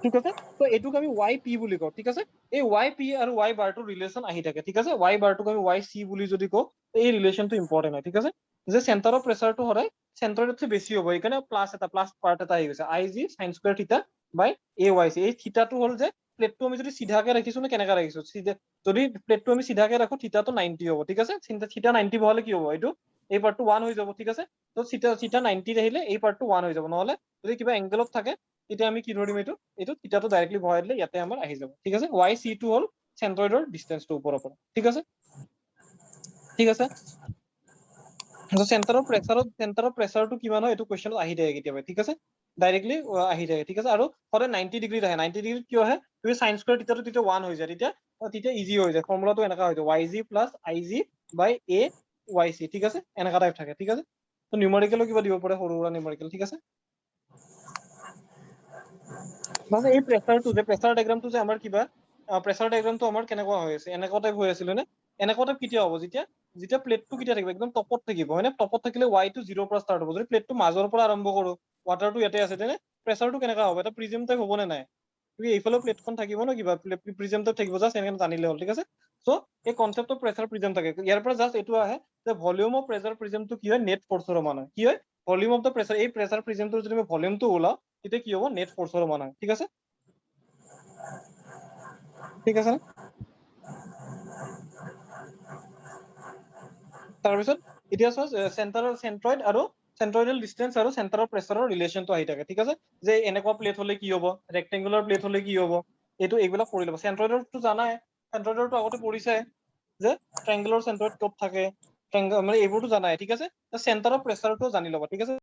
ঠিক আছে, তো এইটোক আমি ওয়াই পি বুলি কওঁ, ঠিক আছে, এই ওয়াই পি আৰু ওয়াই বাৰটোৰ ৰিলেশ্যন আহি থাকে, ঠিক আছে, ওয়াই বাৰটোক আমি ওয়াই চি বুলি যদি কওঁ, এই ৰিলেশ্যনটো ইম্পৰ্টেণ্ট হয়, ঠিক আছে, যে চেণ্টাৰ অফ প্ৰেচাৰটো সদায় চেণ্ট্ৰইডতকৈ বেছি হ'ব, সেইকাৰণে প্লাছ পাৰ্ট এটা আহি গৈছে, আই জি সাইন স্কুৱেৰ থিটা বাই এ ওয়াই চি, এই থিটাটো হ'ল যে প্লেটটো আমি যদি চিধাকে ৰাখিছো নে কেনেকে ৰাখিছো, যদি প্লেটটো আমি চিধাকে ৰাখো, থিটাটো 90 হ'ব, ঠিক আছে, থিটা 90 বহালে কি হ'ব, এইটো এই পাৰ্টটো 1 হৈ যাব, ঠিক আছে, তো থিটা 90 আহিলে এই পাৰ্টটো 1 হৈ যাব, নহলে যদি কিবা এংগেলত থাকে তেতিয়া আমি কি ধৰিম, এইটো থিটাটো ডাইৰেক্টলি বহাই দিলে ইয়াতে আমাৰ আহি যাব, ঠিক আছে, ওয়াই চি টো হ'ল চেণ্ট্ৰইডৰ ডিষ্টেন্সটো ওপৰৰ পৰা, ঠিক আছে, ঠিক আছে, চেণ্টাৰ অফ প্ৰেচাৰটো কিমান হয়, এইটো কুৱেশ্যনত আহি থাকে কেতিয়াবা, ঠিক আছে, ডাইৰেক্টলি আহি থাকে, ঠিক আছে, আৰু সদায় 90 ডিগ্ৰীত আহে, 90 ডিগ্ৰীত কিয় আহে, তুমি সাইন স্কুৱেৰ থিটাটো তেতিয়া 1 হৈ যায়, তেতিয়া ইজি হৈ যায়, ফৰ্মুলাটো এনেকা হৈ যায়, Y G plus I G by A Y C, ঠিক আছে, এনেকা টাইপ থাকে, ঠিক আছে, তো নিউমাৰিকেলো কিবা দিব পাৰে, সৰু সুৰা নিউমাৰিকেল, ঠিক আছে, মানে এই প্ৰেচাৰটো যে প্ৰেচাৰ ডায়াগ্ৰামটো যে আমাৰ কিবা প্ৰেচাৰ ডায়াগ্ৰামটো আমাৰ কেনেকুৱা হৈ আছে, এনেকুৱা টাইপ হৈ আছিল, হয়নে, এনেকুৱা টাইপ কেতিয়া হ'ব, যেতিয়া প্লেটটো কেতিয়া থাকিব, একদম টপত থাকিব, হয়নে, টপত থাকিলে ওয়াইটো 0 পৰা ষ্টাৰ্ট হ'ব, যদি প্লেটটো মাজৰ পৰা আৰম্ভ কৰো, ৱাটাৰটো ইয়াতে আছে, তেনে প্ৰেচাৰটো কেনেকুৱা হ'ব, এটা প্ৰিজম টাইপ হ'ব নে নাই, তুমি এইফালেও প্লেটখন থাকিব ন, কিবা প্ৰিজম টাইপ থাকিব, জাষ্ট এনেকে জানিলে হ'ল, ঠিক আছে, চ' এই কনচেপ্ট অফ প্ৰেচাৰ প্ৰিজম থাকে, ইয়াৰ পৰা জাষ্ট এইটো আহে যে ভলিউম অফ প্ৰেচাৰ প্ৰিজমটো কি হয়, নেট ফৰ্চৰ সমান হয়, কি হয়, ভলিউম অফ দ্য প্ৰেচাৰ, এই প্ৰেচাৰ প্ৰিজমটোৰ যদি আমি ভলিউমটো ওলাও, তেতিয়া কি হ'ব, নেট ফৰ্চৰ সমান হয়, ঠিক আছে, ঠিক আছে, তাৰপিছত এতিয়া চোৱা চেণ্ট্ৰইড আৰু চেণ্ট্ৰইডেল ডিষ্টেন্স আৰু চেণ্টাৰ অফ প্ৰেচাৰৰ ৰিলেশ্যনটো আহি থাকে, ঠিক আছে, যে এনেকুৱা প্লেট হলে কি হ'ব, ৰেক্টেংগুলাৰ প্লেট হলে কি হ'ব, এইবিলাক পঢ়ি ল'ব, চেণ্ট্ৰইডৰটো জানাই, চেণ্ট্ৰইডৰটো আগতে পঢ়িছে, যে ট্ৰায়াংগুলাৰ চেণ্ট্ৰইড ক'ত থাকে, মানে এইবোৰতো জানাই, ঠিক আছে, চেণ্টাৰ অফ প্ৰেচাৰটো জানি ল'বা, ঠিক আছে।